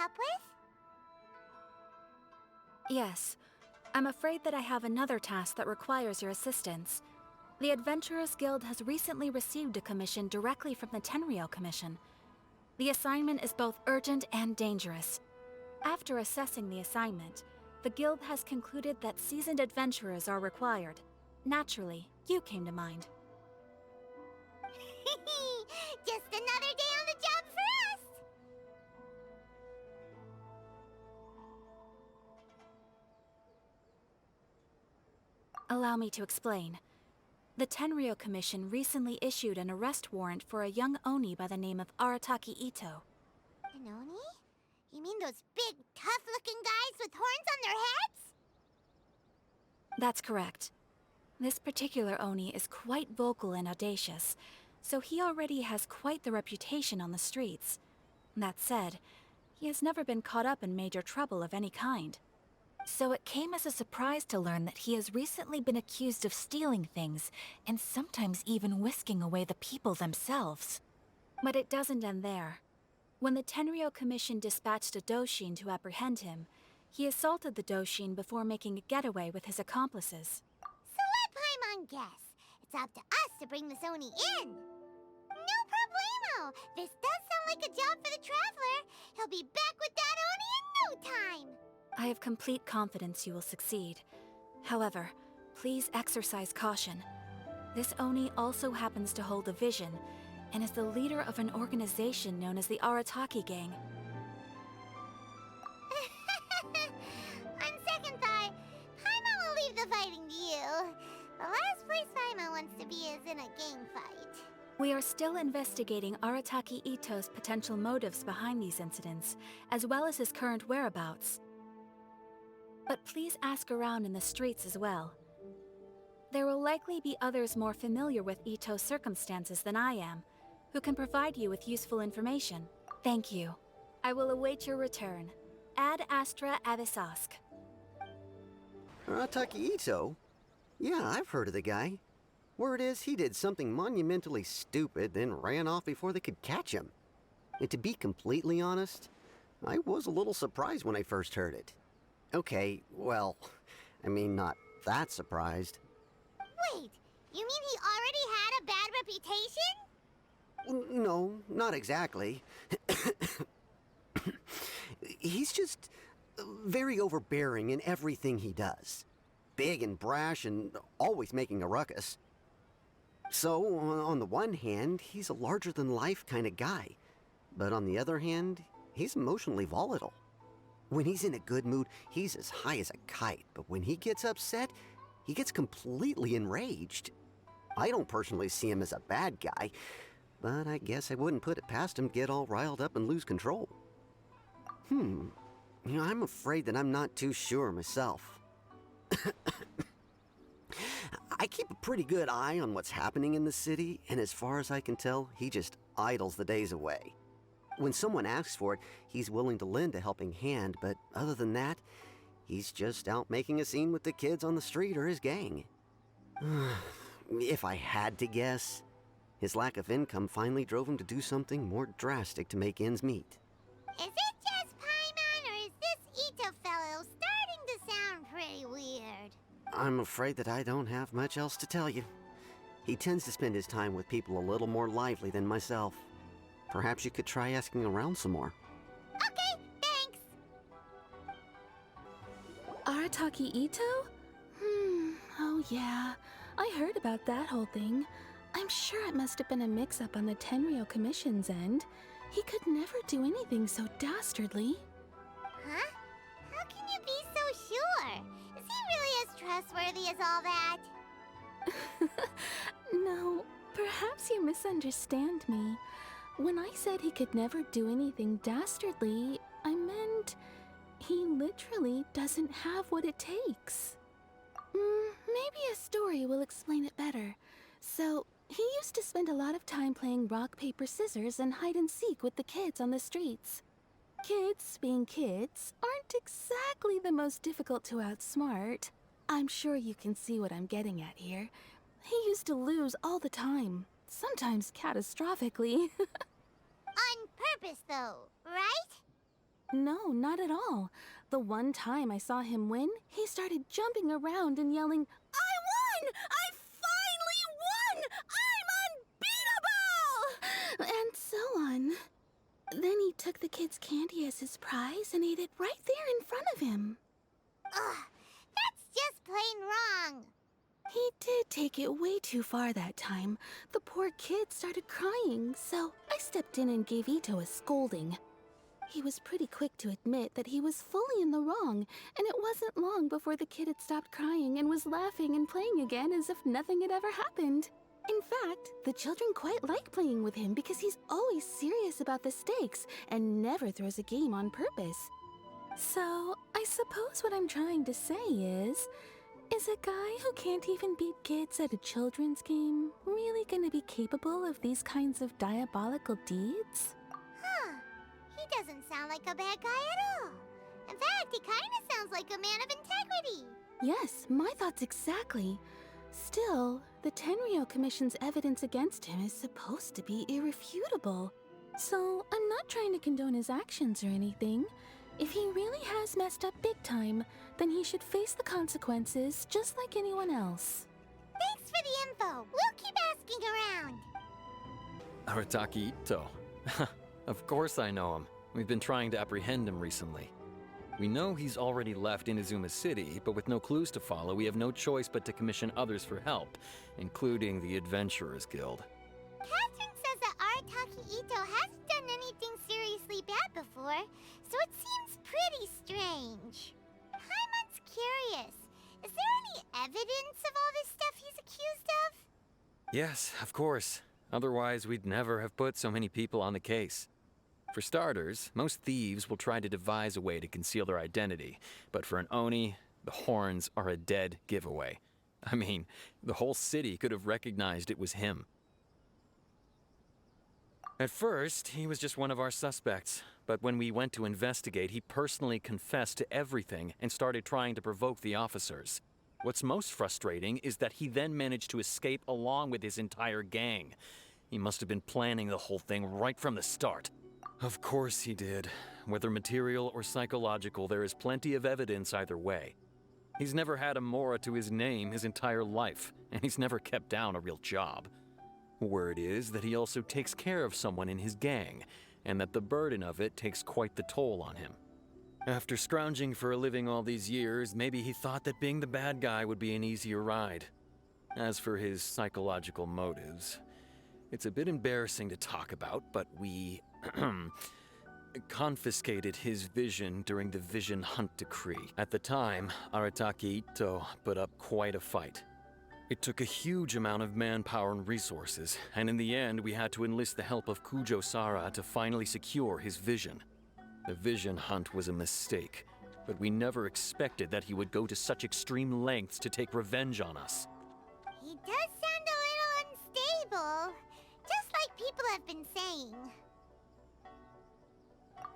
help with? Yes. I'm afraid that I have another task that requires your assistance. The Adventurers Guild has recently received a commission directly from the Tenryou Commission. The assignment is both urgent and dangerous. After assessing the assignment, the Guild has concluded that seasoned adventurers are required. Naturally, you came to mind. Just another day on the job for us! Allow me to explain. The Tenryou Commission recently issued an arrest warrant for a young Oni by the name of Arataki Itto. An Oni? You mean those big, tough-looking guys with horns on their heads? That's correct. This particular Oni is quite vocal and audacious, so he already has quite the reputation on the streets. That said, he has never been caught up in major trouble of any kind. So it came as a surprise to learn that he has recently been accused of stealing things, and sometimes even whisking away the people themselves. But it doesn't end there. When the Tenryou Commission dispatched a Doshin to apprehend him, he assaulted the Doshin before making a getaway with his accomplices. So let Paimon guess. It's up to us to bring this Oni in. No problemo! This does sound like a job for the Traveler. He'll be back with that Oni in no time. I have complete confidence you will succeed. However, please exercise caution. This Oni also happens to hold a vision, and is the leader of an organization known as the Arataki Gang. On second thought, Paimon will leave the fighting to you. The last place Paimon wants to be is in a gang fight. We are still investigating Arataki Itto's potential motives behind these incidents, as well as his current whereabouts. But please ask around in the streets as well. There will likely be others more familiar with Itto's circumstances than I am, who can provide you with useful information. Thank you. I will await your return. Ad Astra Avisask. Arataki Itto? Yeah, I've heard of the guy. Word is he did something monumentally stupid, then ran off before they could catch him. And to be completely honest, I was a little surprised when I first heard it. Okay, well, I mean, not that surprised. Wait, you mean he already had a bad reputation? No, not exactly. He's just very overbearing in everything he does. Big and brash and always making a ruckus. So, on the one hand, he's a larger-than-life kind of guy. But on the other hand, he's emotionally volatile. When he's in a good mood, he's as high as a kite. But when he gets upset, he gets completely enraged. I don't personally see him as a bad guy, but I guess I wouldn't put it past him to get all riled up and lose control. I'm afraid that I'm not too sure myself. I keep a pretty good eye on what's happening in the city, and as far as I can tell, he just idles the days away. When someone asks for it, he's willing to lend a helping hand, but other than that, he's just out making a scene with the kids on the street or his gang. If I had to guess, his lack of income finally drove him to do something more drastic to make ends meet. Is it just Paimon, or is this Itto fellow starting to sound pretty weird? I'm afraid that I don't have much else to tell you. He tends to spend his time with people a little more lively than myself. Perhaps you could try asking around some more. Okay, thanks. Arataki Itto? Oh yeah. I heard about that whole thing. I'm sure it must have been a mix-up on the Tenryou Commission's end. He could never do anything so dastardly. Huh? How can you be so sure? Is he really as trustworthy as all that? No, perhaps you misunderstand me. When I said he could never do anything dastardly, I meant he literally doesn't have what it takes. Maybe a story will explain it better. So, he used to spend a lot of time playing rock, paper, scissors and hide and seek with the kids on the streets. Kids, being kids, aren't exactly the most difficult to outsmart. I'm sure you can see what I'm getting at here. He used to lose all the time, sometimes catastrophically. On purpose, though, right? No, not at all. The one time I saw him win, he started jumping around and yelling, "I won! I finally won! I'm unbeatable!" And so on. Then he took the kid's candy as his prize and ate it right there in front of him. Ugh, that's just plain wrong. He did take it way too far that time. The poor kid started crying, so I stepped in and gave Itto a scolding. He was pretty quick to admit that he was fully in the wrong, and it wasn't long before the kid had stopped crying and was laughing and playing again as if nothing had ever happened. In fact, the children quite like playing with him because he's always serious about the stakes and never throws a game on purpose. So, I suppose what I'm trying to say is a guy who can't even beat kids at a children's game really gonna be capable of these kinds of diabolical deeds? Huh. He doesn't sound like a bad guy at all. In fact, he kind of sounds like a man of integrity. Yes, my thoughts exactly. Still, the Tenryou Commission's evidence against him is supposed to be irrefutable. So, I'm not trying to condone his actions or anything. If he really has messed up big time, then he should face the consequences just like anyone else. Thanks for the info. We'll keep asking around. Arataki Itto. Of course I know him. We've been trying to apprehend him recently. We know he's already left Inazuma City, but with no clues to follow, we have no choice but to commission others for help, including the Adventurers Guild. Catherine says that Arataki Itto hasn't done anything seriously bad before, so it seems pretty strange. Paimon's curious. Is there any evidence of all this stuff he's accused of? Yes, of course. Otherwise, we'd never have put so many people on the case. For starters, most thieves will try to devise a way to conceal their identity, but for an Oni, the horns are a dead giveaway. I mean, the whole city could have recognized it was him. At first, he was just one of our suspects, but when we went to investigate, he personally confessed to everything and started trying to provoke the officers. What's most frustrating is that he then managed to escape along with his entire gang. He must have been planning the whole thing right from the start. Of course he did. Whether material or psychological, there is plenty of evidence either way. He's never had a Mora to his name his entire life, and he's never kept down a real job. Word is that he also takes care of someone in his gang, and that the burden of it takes quite the toll on him. After scrounging for a living all these years, maybe he thought that being the bad guy would be an easier ride. As for his psychological motives, it's a bit embarrassing to talk about, but we confiscated his vision during the Vision Hunt Decree. At the time, Arataki Itto put up quite a fight. It took a huge amount of manpower and resources, and in the end, we had to enlist the help of Kujo Sara to finally secure his vision. The Vision Hunt was a mistake, but we never expected that he would go to such extreme lengths to take revenge on us. He does sound a little unstable, just like people have been saying.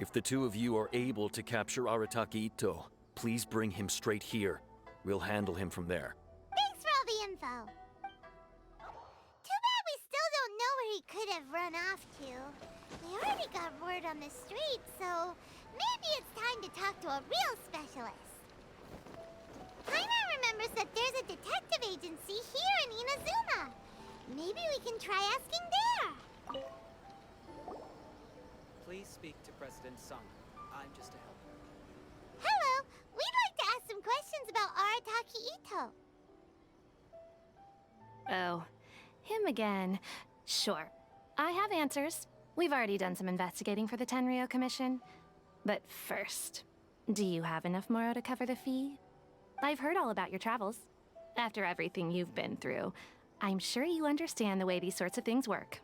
If the two of you are able to capture Arataki Itto, please bring him straight here. We'll handle him from there. Thanks for all the info. Too bad we still don't know where he could have run off to. We already got word on the street, so maybe it's time to talk to a real specialist. Paimon remembers that there's a detective agency here in Inazuma. Maybe we can try asking there. Please speak to President Sung. I'm just a helper. Hello, we'd like to ask some questions about Arataki Itto. Oh, him again. Sure. I have answers. We've already done some investigating for the Tenryou Commission. But first, do you have enough Moro to cover the fee? I've heard all about your travels. After everything you've been through, I'm sure you understand the way these sorts of things work.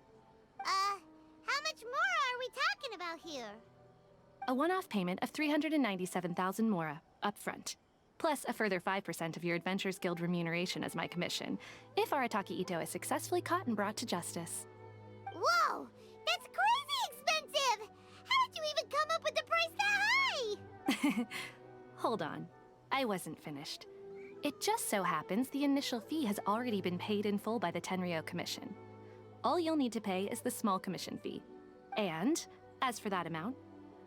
How much more are we talking about here? A one-off payment of 397,000 Mora, upfront. Plus a further 5% of your Adventurers Guild remuneration as my commission, if Arataki Itto is successfully caught and brought to justice. Whoa! That's crazy expensive! How did you even come up with the price that high? Hold on. I wasn't finished. It just so happens the initial fee has already been paid in full by the Tenryou Commission. All you'll need to pay is the small commission fee. And, as for that amount,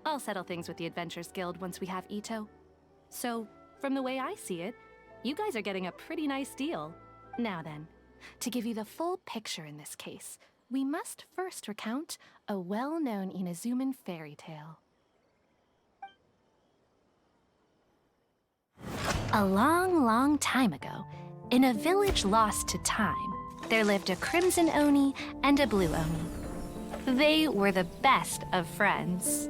I'll settle things with the Adventurers Guild once we have Itto. So, from the way I see it, you guys are getting a pretty nice deal. Now then, to give you the full picture in this case, we must first recount a well-known Inazuman fairy tale. A long, long time ago, in a village lost to time, there lived a crimson oni and a blue oni. They were the best of friends.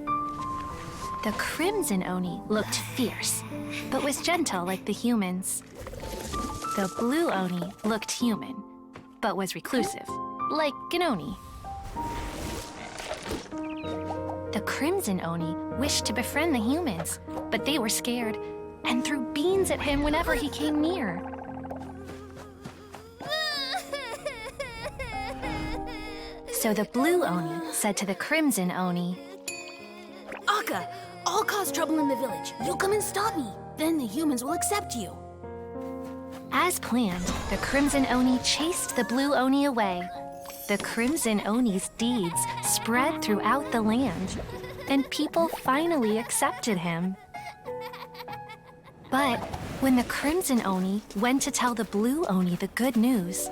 The crimson oni looked fierce, but was gentle like the humans. The blue oni looked human, but was reclusive, like an oni. The crimson oni wished to befriend the humans, but they were scared and threw beans at him whenever he came near. So the blue oni said to the crimson oni, Akka, I'll cause trouble in the village. You come and stop me. Then the humans will accept you. As planned, the crimson oni chased the blue oni away. The crimson oni's deeds spread throughout the land, and people finally accepted him. But when the crimson oni went to tell the blue oni the good news,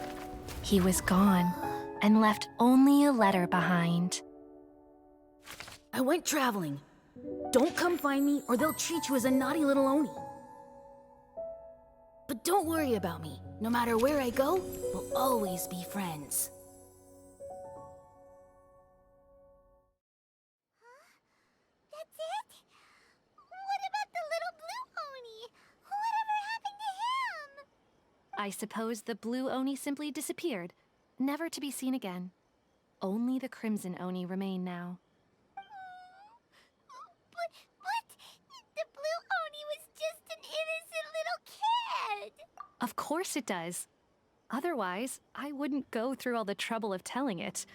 he was gone and left only a letter behind. I went traveling. Don't come find me or they'll treat you as a naughty little oni. But don't worry about me. No matter where I go, we'll always be friends. That's it? What about the little blue oni? Whatever happened to him? I suppose the blue oni simply disappeared, never to be seen again. Only the crimson oni remain now. But the blue oni was just an innocent little kid. Of course it does. Otherwise, I wouldn't go through all the trouble of telling it.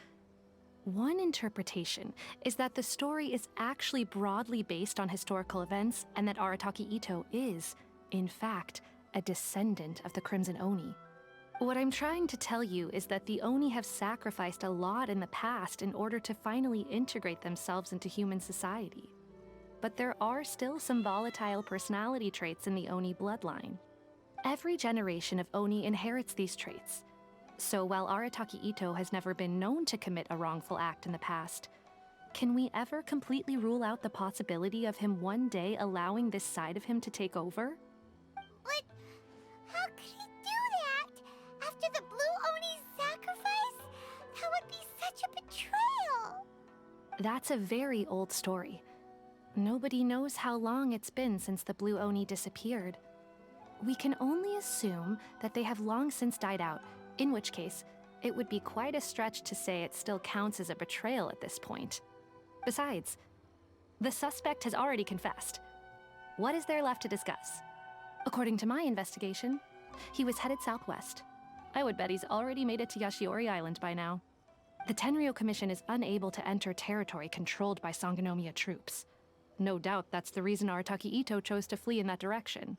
One interpretation is that the story is actually broadly based on historical events and that Arataki Itto is, in fact, a descendant of the Crimson Oni. What I'm trying to tell you is that the Oni have sacrificed a lot in the past in order to finally integrate themselves into human society. But there are still some volatile personality traits in the Oni bloodline. Every generation of Oni inherits these traits. So while Arataki Itto has never been known to commit a wrongful act in the past, can we ever completely rule out the possibility of him one day allowing this side of him to take over? But how could he do that? After the blue oni's sacrifice? That would be such a betrayal. That's a very old story. Nobody knows how long it's been since the blue Oni disappeared. We can only assume that they have long since died out, in which case, it would be quite a stretch to say it still counts as a betrayal at this point. Besides, the suspect has already confessed. What is there left to discuss? According to my investigation, he was headed southwest. I would bet he's already made it to Yashiori Island by now. The Tenryo Commission is unable to enter territory controlled by Sangonomiya troops. No doubt that's the reason Arataki Itto chose to flee in that direction.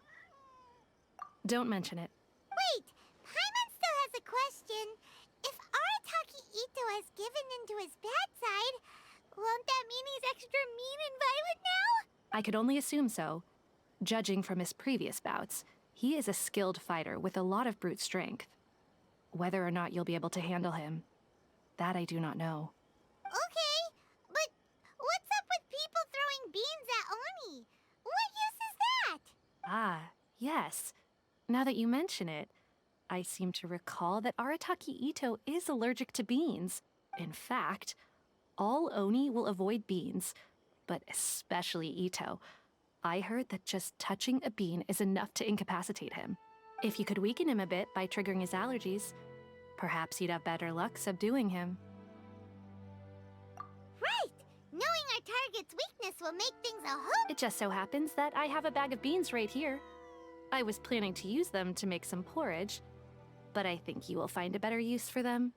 Don't mention it. Wait, Paimon still has a question. If Arataki Itto has given into his bad side, won't that mean he's extra mean and violent now? I could only assume so. Judging from his previous bouts, he is a skilled fighter with a lot of brute strength. Whether or not you'll be able to handle him, that I do not know. Okay, but what's up with people throwing beans at Oni? What use is that? Ah, yes. Now that you mention it, I seem to recall that Arataki Itto is allergic to beans. In fact, all Oni will avoid beans, but especially Itto. I heard that just touching a bean is enough to incapacitate him. If you could weaken him a bit by triggering his allergies, perhaps you'd have better luck subduing him. Right! Knowing our target's weakness will make things a whole... It just so happens that I have a bag of beans right here. I was planning to use them to make some porridge, but I think you will find a better use for them.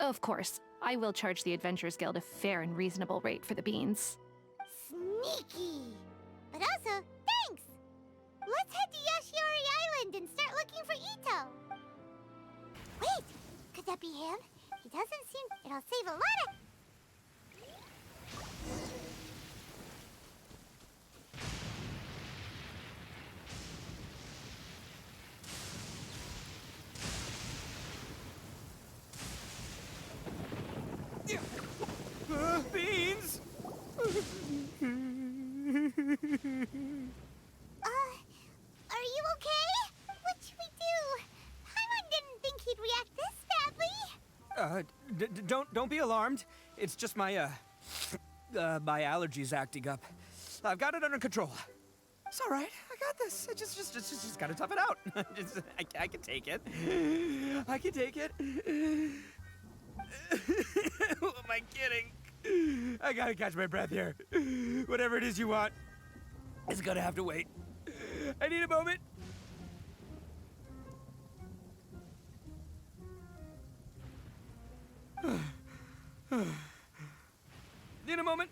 Of course, I will charge the Adventurers Guild a fair and reasonable rate for the beans. Sneaky! But also, thanks! Let's head to Yashiori Island and start looking for Itto. Wait! Could that be him? He doesn't seem... It'll save a lot of... Beans! Are you okay? What should we do? Paimon didn't think he'd react this badly. Don't be alarmed. It's just my my allergies acting up. I've got it under control. It's all right. I got this. I just gotta tough it out. I can take it. I can take it. Who am I kidding? I gotta catch my breath here. Whatever it is you want, it's gonna have to wait. I need a moment. Need a moment.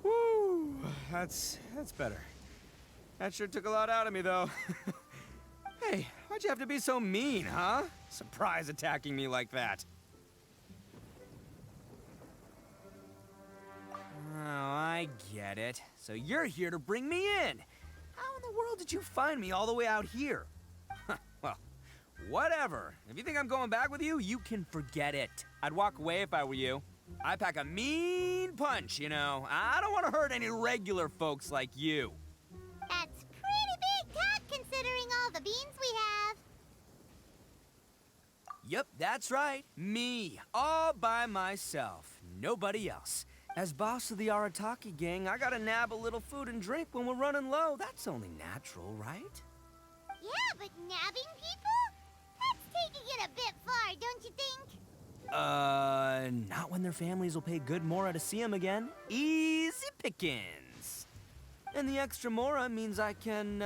Woo, that's better. That sure took a lot out of me, though. Hey, why'd you have to be so mean, huh? Surprise attacking me like that. Oh, I get it. So you're here to bring me in. How in the world did you find me all the way out here? Well, whatever. If you think I'm going back with you, you can forget it. I'd walk away if I were you. I pack a mean punch, you know. I don't want to hurt any regular folks like you. That's pretty big talk considering all the beans we have. Yep, that's right. Me, all by myself. Nobody else. As boss of the Arataki gang, I gotta nab a little food and drink when we're running low. That's only natural, right? Yeah, but nabbing people? That's taking it a bit far, don't you think? Not when their families will pay good mora to see them again. Easy pickings. And the extra mora means I can,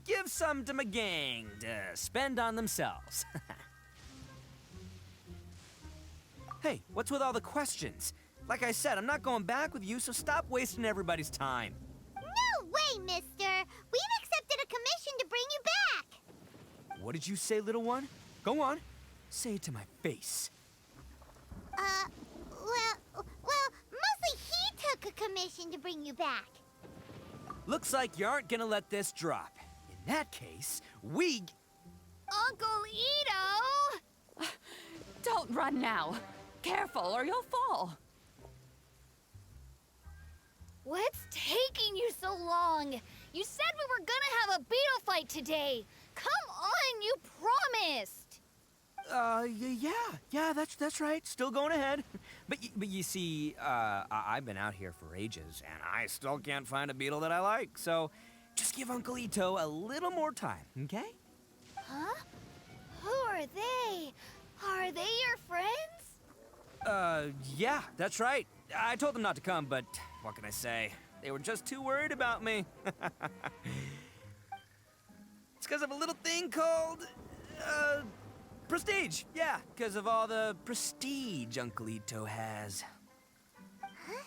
give some to my gang to spend on themselves. Hey, what's with all the questions? Like I said, I'm not going back with you, so stop wasting everybody's time. No way, mister! We've accepted a commission to bring you back! What did you say, little one? Go on. Say it to my face. Well, mostly he took a commission to bring you back. Looks like you aren't gonna let this drop. In that case, we... Uncle Itto! Don't run now. Careful or you'll fall. What's taking you so long? You said we were gonna have a beetle fight today. Come on, you promised. Yeah, that's right. Still going ahead. But you see, I've been out here for ages, and I still can't find a beetle that I like. So, just give Uncle Itto a little more time, okay? Huh? Who are they? Are they your friends? Yeah, that's right. I told them not to come, but what can I say? They were just too worried about me. It's because of a little thing called, prestige. Yeah, because of all the prestige Uncle Itto has. Huh?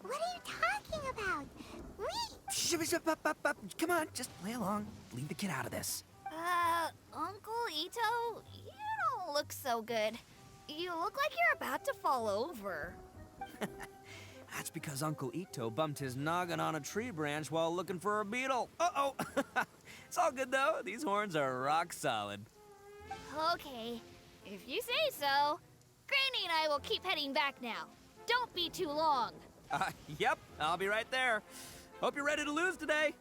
What are you talking about? Come on, just play along. Leave the kid out of this. Uncle Itto, you don't look so good. You look like you're about to fall over. That's because Uncle Itto bumped his noggin on a tree branch while looking for a beetle. Uh-oh. It's all good, though. These horns are rock solid. Okay, if you say so. Granny and I will keep heading back now. Don't be too long. Yep, I'll be right there. Hope you're ready to lose today.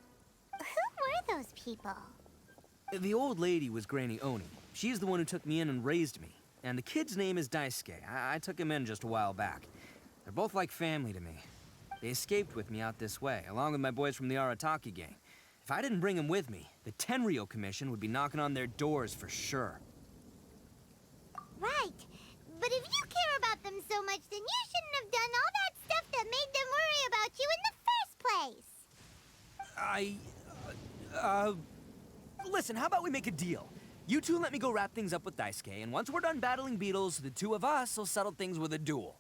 Who were those people? The old lady was Granny Oni. She's the one who took me in and raised me. And the kid's name is Daisuke. I took him in just a while back. They're both like family to me. They escaped with me out this way, along with my boys from the Arataki gang. If I didn't bring them with me, the Tenryo Commission would be knocking on their doors for sure. Right. But if you care about them so much, then you shouldn't have done all that stuff that made them worry about you in the first place. Listen, how about we make a deal? You two let me go wrap things up with Daisuke, and once we're done battling beetles, the two of us will settle things with a duel.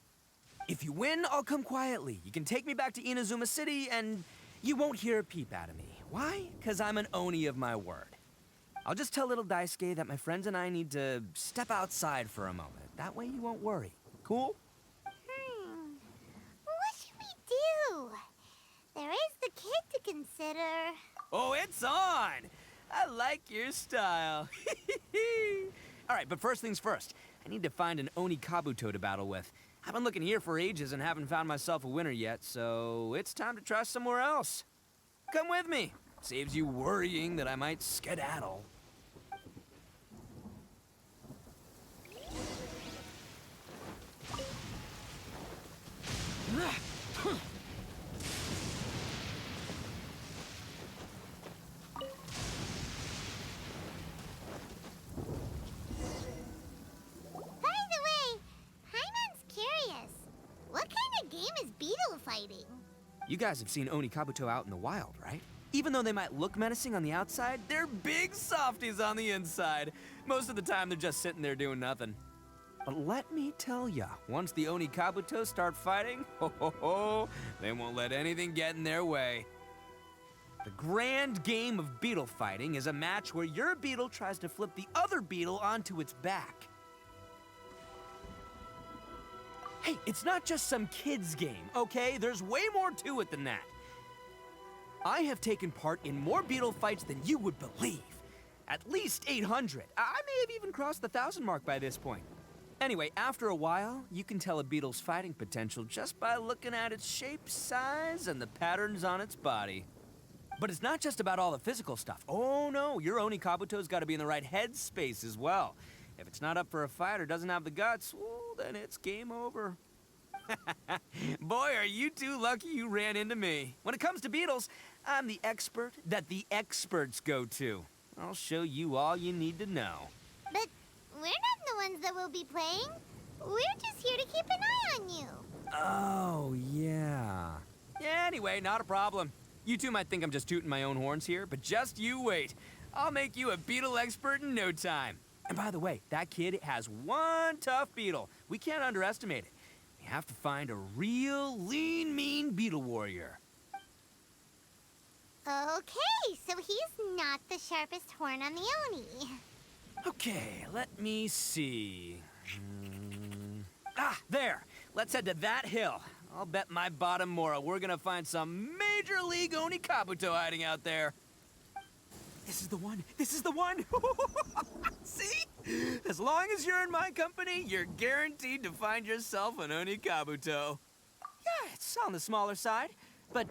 If you win, I'll come quietly. You can take me back to Inazuma City, and you won't hear a peep out of me. Why? Because I'm an Oni of my word. I'll just tell little Daisuke that my friends and I need to step outside for a moment. That way you won't worry. Cool? What should we do? There is the kid to consider. Oh, it's on! I like your style. All right, but first things first. I need to find an Oni Kabuto to battle with. I've been looking here for ages and haven't found myself a winner yet, so it's time to try somewhere else. Come with me. Saves you worrying that I might skedaddle. By the way, Paimon's curious. What kind of game is beetle fighting? You guys have seen Oni Kabuto out in the wild, right? Even though they might look menacing on the outside, they're big softies on the inside. Most of the time, they're just sitting there doing nothing. But let me tell ya, once the Oni Kabuto start fighting, they won't let anything get in their way. The grand game of beetle fighting is a match where your beetle tries to flip the other beetle onto its back. Hey, it's not just some kid's game, okay? There's way more to it than that. I have taken part in more beetle fights than you would believe. At least 800. I may have even crossed the 1,000 mark by this point. Anyway, after a while, you can tell a beetle's fighting potential just by looking at its shape, size, and the patterns on its body. But it's not just about all the physical stuff. Oh no, your Oni Kabuto's got to be in the right headspace as well. If it's not up for a fight or doesn't have the guts, well, then it's game over. Boy, are you two lucky you ran into me. When it comes to beetles, I'm the expert that the experts go to. I'll show you all you need to know. But we're not the ones that will be playing. We're just here to keep an eye on you. Oh, yeah. Anyway, not a problem. You two might think I'm just tooting my own horns here, but just you wait. I'll make you a beetle expert in no time. And by the way, that kid has one tough beetle. We can't underestimate it. We have to find a real lean, mean beetle warrior. Okay, so he's not the sharpest horn on the Oni. Okay, let me see. Ah, there. Let's head to that hill. I'll bet my bottom Mora we're gonna find some major league Oni Kabuto hiding out there. This is the one. This is the one. See? As long as you're in my company, you're guaranteed to find yourself an Oni Kabuto. Yeah, it's on the smaller side, but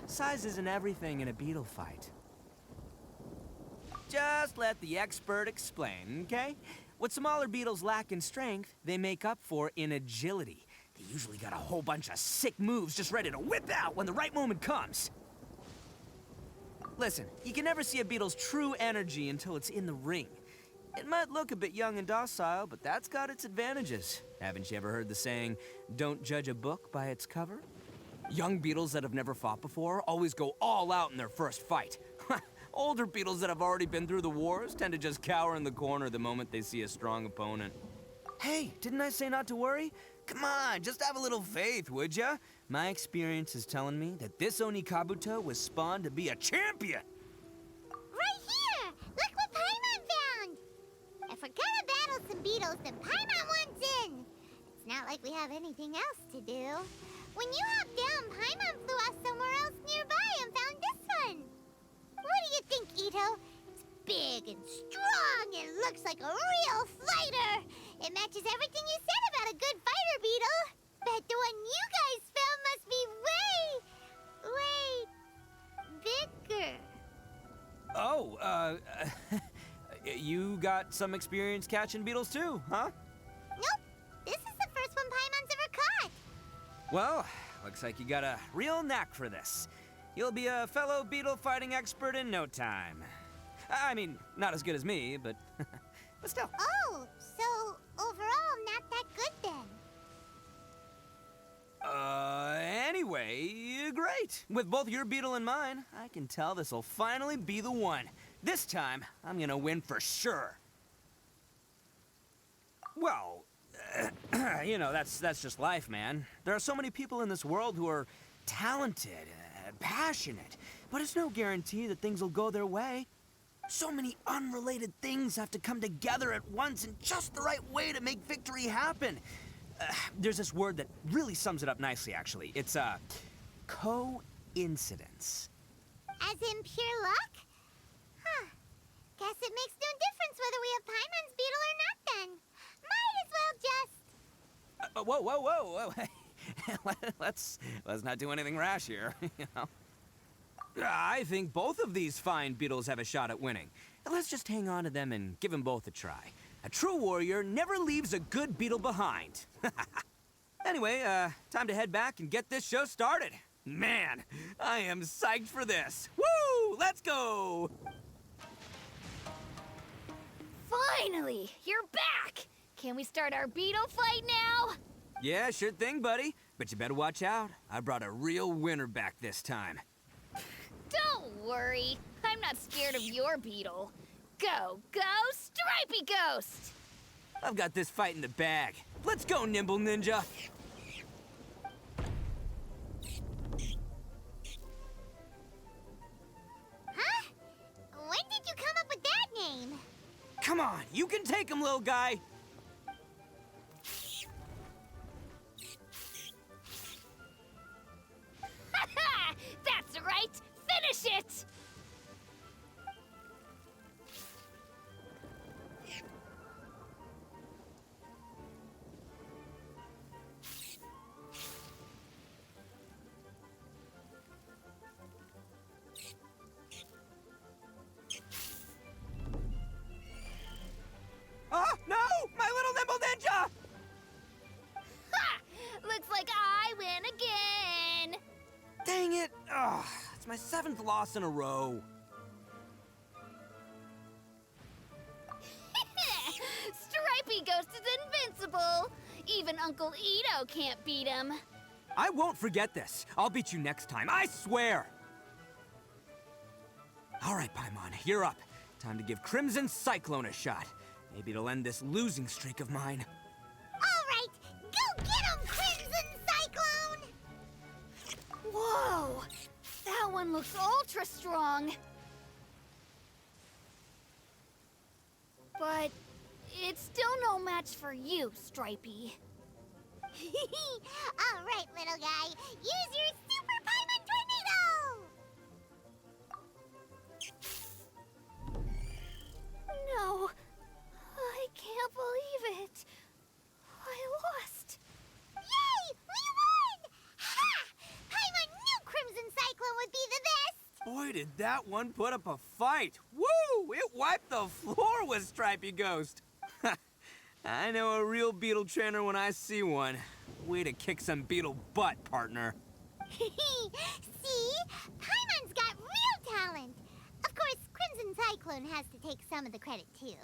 size isn't everything in a beetle fight. Just let the expert explain, okay? What smaller beetles lack in strength, they make up for in agility. They usually got a whole bunch of sick moves just ready to whip out when the right moment comes. Listen, you can never see a beetle's true energy until it's in the ring. It might look a bit young and docile, but that's got its advantages. Haven't you ever heard the saying, don't judge a book by its cover? Young beetles that have never fought before always go all out in their first fight. Older beetles that have already been through the wars tend to just cower in the corner the moment they see a strong opponent. Hey, didn't I say not to worry? Come on, just have a little faith, would ya? My experience is telling me that this Oni Kabuto was spawned to be a champion. Right here! Look what Paimon found! If we're gonna battle some beetles, then Paimon wants in! It's not like we have anything else to do. When you hopped down, Paimon flew off somewhere else nearby and found this one. What do you think, Itto? It's big and strong and looks like a real fighter. It matches everything you said about a good fighter beetle. Bet the one you guys found must be way bigger. Oh, you got some experience catching beetles too, huh? Nope. This is the first one Paimon's ever caught. Well, looks like you got a real knack for this. You'll be a fellow beetle fighting expert in no time. I mean, not as good as me, but but still. Oh, so overall not that good then. Anyway, great. With both your beetle and mine, I can tell this'll finally be the one. This time, I'm gonna win for sure. Well, you know, that's just life, man. There are so many people in this world who are talented, passionate, but it's no guarantee that things will go their way. So many unrelated things have to come together at once in just the right way to make victory happen. There's this word that really sums it up nicely, actually. It's, coincidence. As in pure luck? Huh. Guess it makes no difference whether we have Paimon's beetle or not then. Might as well just... Whoa. let's not do anything rash here, you know. I think both of these fine beetles have a shot at winning. Let's just hang on to them and give them both a try. A true warrior never leaves a good beetle behind. Anyway, time to head back and get this show started. Man, I am psyched for this. Woo! Let's go! Finally, you're back! Can we start our beetle fight now? Yeah, sure thing, buddy. But you better watch out. I brought a real winner back this time. Don't worry, I'm not scared of your beetle. Go, Stripey Ghost! I've got this fight in the bag. Let's go, Nimble Ninja! Huh? When did you come up with that name? Come on, you can take him, little guy! That's right! Finish it! Oh, no! My little Nimble Ninja! Ha! Looks like I win again! Dang it! Ugh, it's my 7th loss in a row. Stripey Ghost is invincible! Even Uncle Itto can't beat him. I won't forget this. I'll beat you next time, I swear! All right, Paimon, you're up. Time to give Crimson Cyclone a shot. Maybe it'll end this losing streak of mine. All right, go get him, Crimson Cyclone! Whoa! That one looks ultra strong. But it's still no match for you, Stripey. All right, little guy, use your Super Paimon Tornado! No, I can't believe it. I lost. Yay! We won! Ha! Paimon knew Crimson Cyclone would be the best! Boy, did that one put up a fight. Woo! It wiped the floor with Stripey Ghost. I know a real beetle trainer when I see one. Way to kick some beetle butt, partner. See? Paimon's got real talent. Of course, Crimson Cyclone has to take some of the credit, too.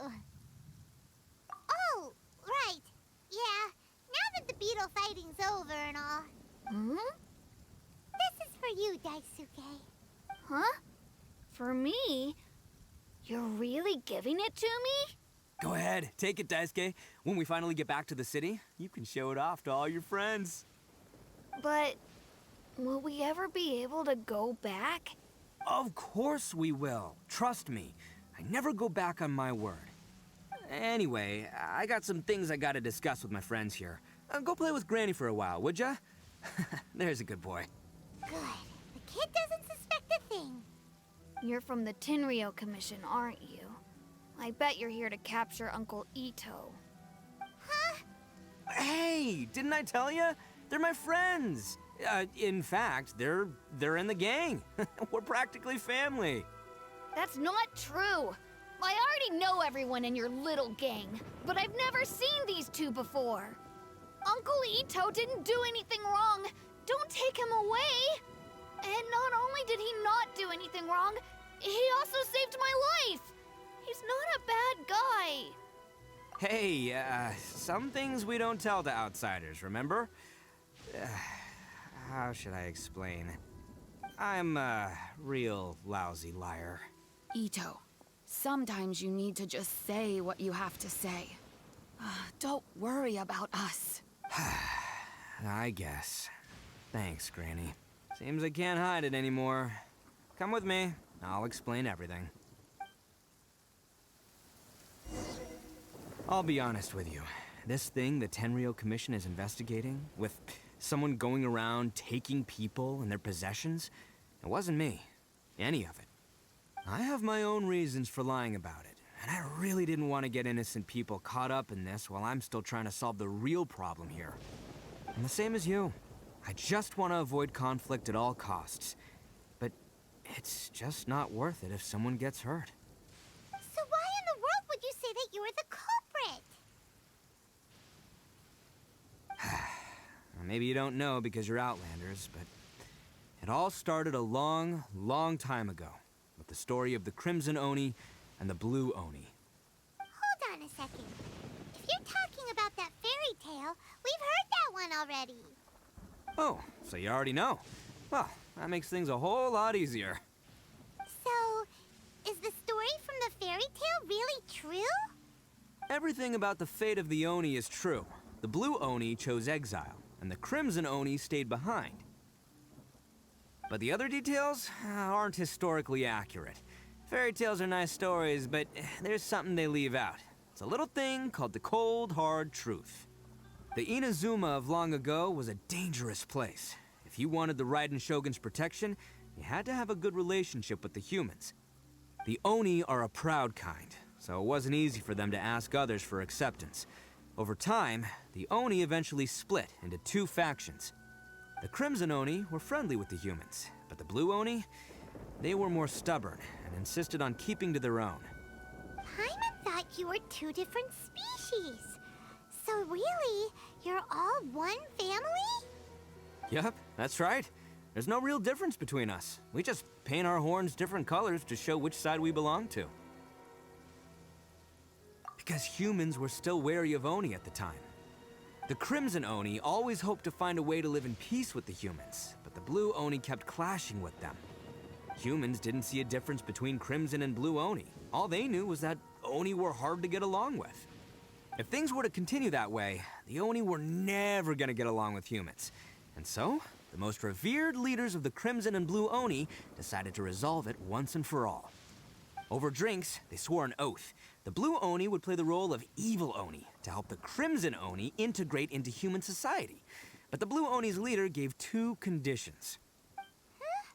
Oh, right. Yeah, now that the beetle fighting's over and all. Hmm? This is for you, Daisuke. Huh? For me? You're really giving it to me? Go ahead, take it, Daisuke. When we finally get back to the city, you can show it off to all your friends. But will we ever be able to go back? Of course we will. Trust me. I never go back on my word. Anyway, I got some things I gotta discuss with my friends here. Go play with Granny for a while, would ya? There's a good boy. Good. The kid doesn't suspect a thing. You're from the Tenryou Commission, aren't you? I bet you're here to capture Uncle Itto. Huh? Hey, didn't I tell ya? They're my friends. In fact, they're in the gang. We're practically family. That's not true. I already know everyone in your little gang, but I've never seen these two before. Uncle Itto didn't do anything wrong. Don't take him away. And not only did he not do anything wrong, he also saved my life. He's not a bad guy. Hey, some things we don't tell to outsiders, remember? How should I explain? I'm a real lousy liar. Itto, sometimes you need to just say what you have to say. Don't worry about us. I guess. Thanks, Granny. Seems I can't hide it anymore. Come with me. I'll explain everything. I'll be honest with you. This thing the Tenryou Commission is investigating, with someone going around taking people and their possessions, it wasn't me. Any of it. I have my own reasons for lying about it, and I really didn't want to get innocent people caught up in this while I'm still trying to solve the real problem here. And the same as you. I just want to avoid conflict at all costs. But it's just not worth it if someone gets hurt. So why in the world would you say that you're the culprit? Maybe you don't know because you're Outlanders, but it all started a long, long time ago with the story of the Crimson Oni and the Blue Oni. Hold on a second. If you're talking about that fairy tale, we've heard that one already. Oh, so you already know. Well, that makes things a whole lot easier. So, is the story from the fairy tale really true? Everything about the fate of the Oni is true. The Blue Oni chose exile, and the Crimson Oni stayed behind. But the other details aren't historically accurate. Fairy tales are nice stories, but there's something they leave out. It's a little thing called the cold, hard truth. The Inazuma of long ago was a dangerous place. If you wanted the Raiden Shogun's protection, you had to have a good relationship with the humans. The Oni are a proud kind, so it wasn't easy for them to ask others for acceptance. Over time, the Oni eventually split into two factions. The Crimson Oni were friendly with the humans, but the Blue Oni, they were more stubborn and insisted on keeping to their own. Paimon thought you were two different species. So really, you're all one family? Yep, that's right. There's no real difference between us. We just paint our horns different colors to show which side we belong to. Because humans were still wary of Oni at the time. The Crimson Oni always hoped to find a way to live in peace with the humans, but the Blue Oni kept clashing with them. Humans didn't see a difference between Crimson and Blue Oni. All they knew was that Oni were hard to get along with. If things were to continue that way, the Oni were never gonna get along with humans. And so, the most revered leaders of the Crimson and Blue Oni decided to resolve it once and for all. Over drinks, they swore an oath. The Blue Oni would play the role of evil Oni to help the Crimson Oni integrate into human society. But the Blue Oni's leader gave two conditions. Huh?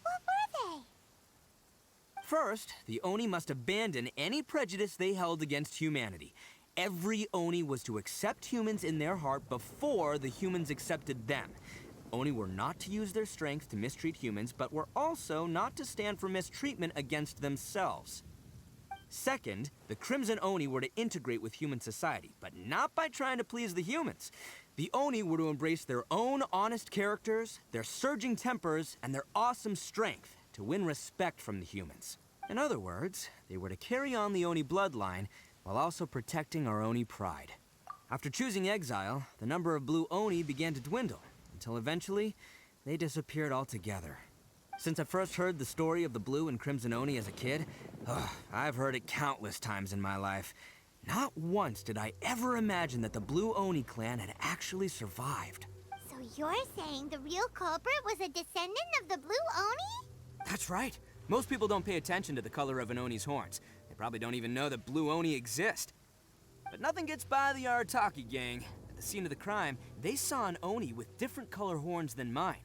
What were they? First, the Oni must abandon any prejudice they held against humanity. Every Oni was to accept humans in their heart before the humans accepted them. Oni were not to use their strength to mistreat humans, but were also not to stand for mistreatment against themselves. Second, the Crimson Oni were to integrate with human society, but not by trying to please the humans. The Oni were to embrace their own honest characters, their surging tempers, and their awesome strength to win respect from the humans. In other words, they were to carry on the Oni bloodline while also protecting our Oni pride. After choosing exile, the number of Blue Oni began to dwindle, until eventually, they disappeared altogether. Since I first heard the story of the Blue and Crimson Oni as a kid, I've heard it countless times in my life. Not once did I ever imagine that the Blue Oni clan had actually survived. So you're saying the real culprit was a descendant of the Blue Oni? That's right. Most people don't pay attention to the color of an Oni's horns. They probably don't even know that Blue Oni exist. But nothing gets by the Arataki gang. At the scene of the crime, they saw an Oni with different color horns than mine.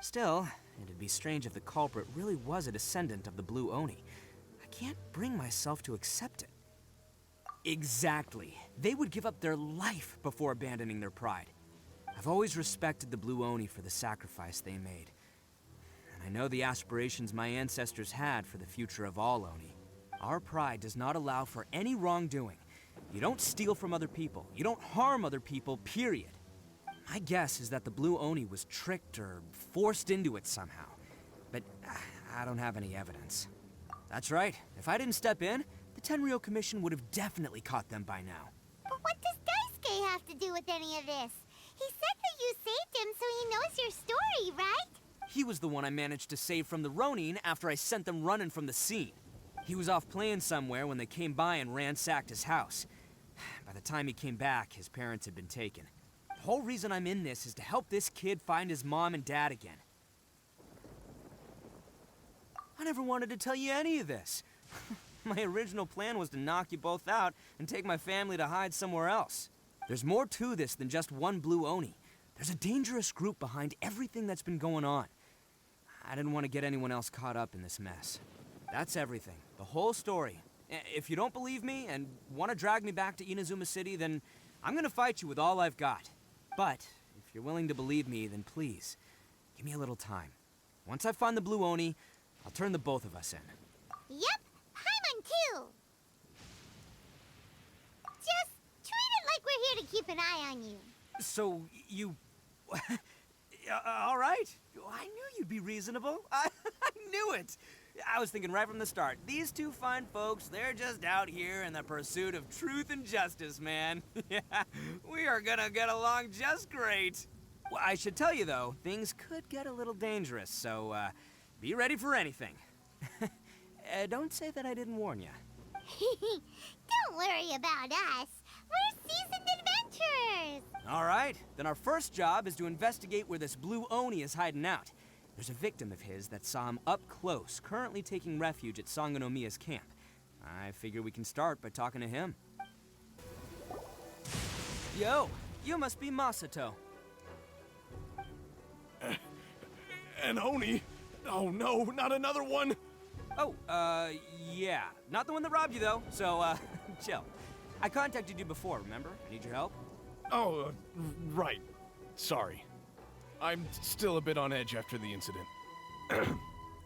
Still, it'd be strange if the culprit really was a descendant of the Blue Oni. I can't bring myself to accept it. Exactly. They would give up their life before abandoning their pride. I've always respected the Blue Oni for the sacrifice they made. And I know the aspirations my ancestors had for the future of all Oni. Our pride does not allow for any wrongdoing. You don't steal from other people. You don't harm other people, period. My guess is that the Blue Oni was tricked or forced into it somehow. But I don't have any evidence. That's right. If I didn't step in, the Tenryou Commission would have definitely caught them by now. But what does Daisuke have to do with any of this? He said that you saved him so he knows your story, right? He was the one I managed to save from the Ronin after I sent them running from the scene. He was off playing somewhere when they came by and ransacked his house. By the time he came back, his parents had been taken. The whole reason I'm in this is to help this kid find his mom and dad again. I never wanted to tell you any of this. My original plan was to knock you both out and take my family to hide somewhere else. There's more to this than just one Blue Oni. There's a dangerous group behind everything that's been going on. I didn't want to get anyone else caught up in this mess. That's everything. The whole story. If you don't believe me and want to drag me back to Inazuma City, then I'm gonna fight you with all I've got. But if you're willing to believe me, then please, give me a little time. Once I find the Blue Oni, I'll turn the both of us in. Yep, Paimon too. Just treat it like we're here to keep an eye on you. So, you... all right. I knew you'd be reasonable. I knew it. I was thinking right from the start, these two fine folks, they're just out here in the pursuit of truth and justice, man. Yeah, we are gonna get along just great. Well, I should tell you, though, things could get a little dangerous, so, be ready for anything. Don't say that I didn't warn you. Don't worry about us. We're seasoned adventurers. All right, then our first job is to investigate where this Blue Oni is hiding out. There's a victim of his that saw him up close, currently taking refuge at Sangonomiya's camp. I figure we can start by talking to him. Yo, you must be Masato. An Oni? Oh no, not another one! Oh, yeah. Not the one that robbed you, though, so, chill. I contacted you before, remember? Need your help? Oh, right. Sorry. I'm still a bit on edge after the incident.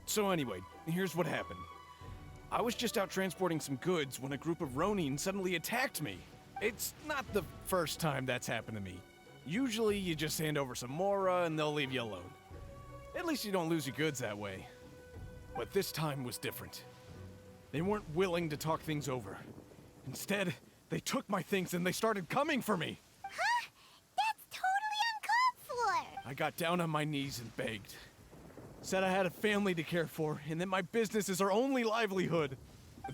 So anyway, here's what happened. I was just out transporting some goods when a group of Ronin suddenly attacked me. It's not the first time that's happened to me. Usually you just hand over some Mora and they'll leave you alone. At least you don't lose your goods that way. But this time was different. They weren't willing to talk things over. Instead, they took my things and they started coming for me. Huh? That's totally uncalled for. I got down on my knees and begged. Said I had a family to care for and that my business is our only livelihood.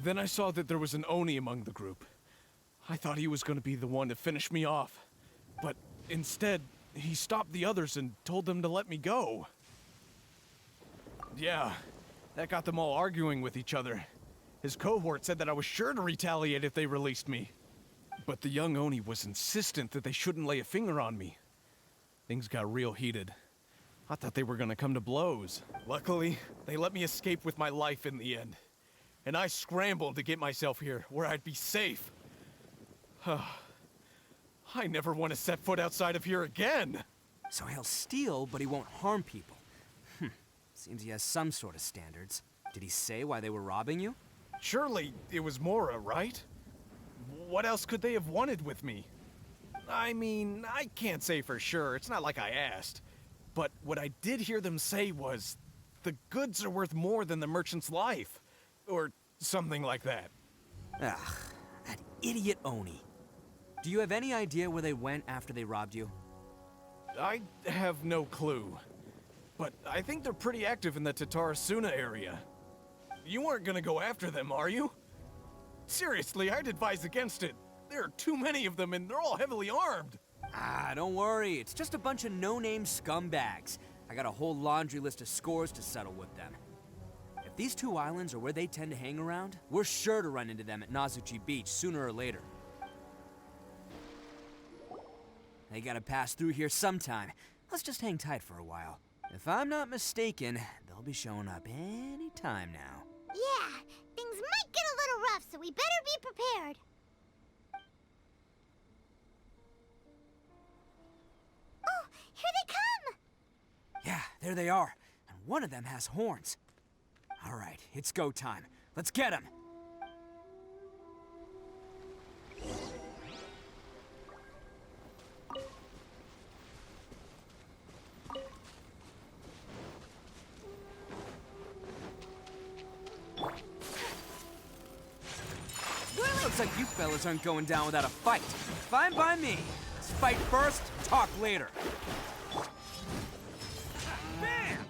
Then I saw that there was an Oni among the group. I thought he was going to be the one to finish me off. But instead, he stopped the others and told them to let me go. Yeah, that got them all arguing with each other. His cohort said that I was sure to retaliate if they released me. But the young Oni was insistent that they shouldn't lay a finger on me. Things got real heated. I thought they were gonna come to blows. Luckily, they let me escape with my life in the end. And I scrambled to get myself here, where I'd be safe. I never want to set foot outside of here again! So he'll steal, but he won't harm people. Seems he has some sort of standards. Did he say why they were robbing you? Surely it was Mora, right? What else could they have wanted with me? I mean, I can't say for sure. It's not like I asked. But what I did hear them say was, the goods are worth more than the merchant's life. Or something like that. Ugh, that idiot Oni. Do you have any idea where they went after they robbed you? I have no clue. But I think they're pretty active in the Tatarasuna area. You weren't gonna go after them, are you? Seriously, I'd advise against it. There are too many of them and they're all heavily armed. Ah, don't worry. It's just a bunch of no-name scumbags. I got a whole laundry list of scores to settle with them. If these two islands are where they tend to hang around, we're sure to run into them at Nazuchi Beach sooner or later. They gotta pass through here sometime. Let's just hang tight for a while. If I'm not mistaken, they'll be showing up any time now. Yeah, things might get a little rough, so we better be prepared. Oh, here they come! Yeah, there they are. And one of them has horns. All right, it's go time. Let's get him! Looks like you fellas aren't going down without a fight. Fine by me. Let's fight first, talk later. Bam!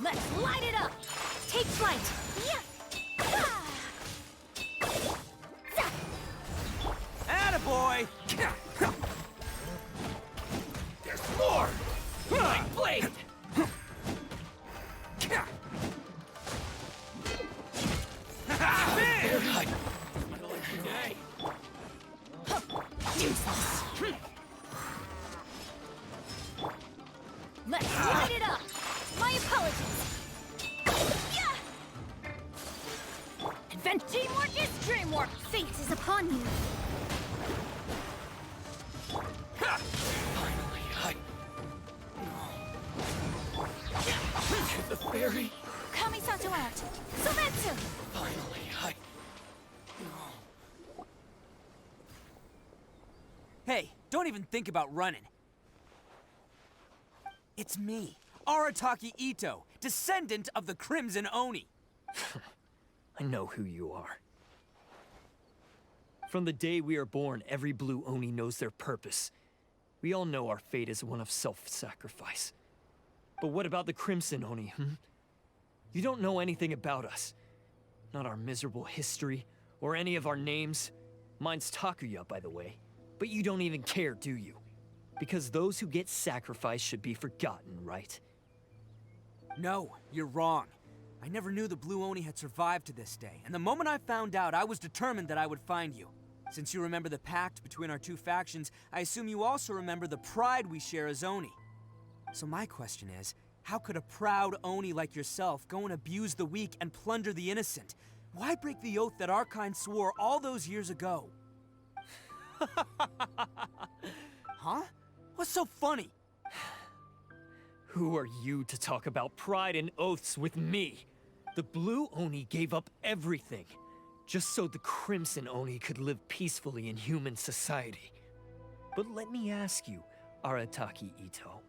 Let's light it up! Take flight! Attaboy! There's more! My blade! Hey, don't even think about running. It's me, Arataki Itto, descendant of the Crimson Oni. I know who you are. From the day we are born, every blue Oni knows their purpose. We all know our fate is one of self-sacrifice. But what about the Crimson Oni, You don't know anything about us. Not our miserable history, or any of our names. Mine's Takuya, by the way. But you don't even care, do you? Because those who get sacrificed should be forgotten, right? No, you're wrong. I never knew the Blue Oni had survived to this day, and the moment I found out, I was determined that I would find you. Since you remember the pact between our two factions, I assume you also remember the pride we share as Oni. So my question is, how could a proud Oni like yourself go and abuse the weak and plunder the innocent? Why break the oath that our kind swore all those years ago? Huh? What's so funny? Who are you to talk about pride and oaths with me? The Blue Oni gave up everything, just so the Crimson Oni could live peacefully in human society. But let me ask you, Arataki Itto,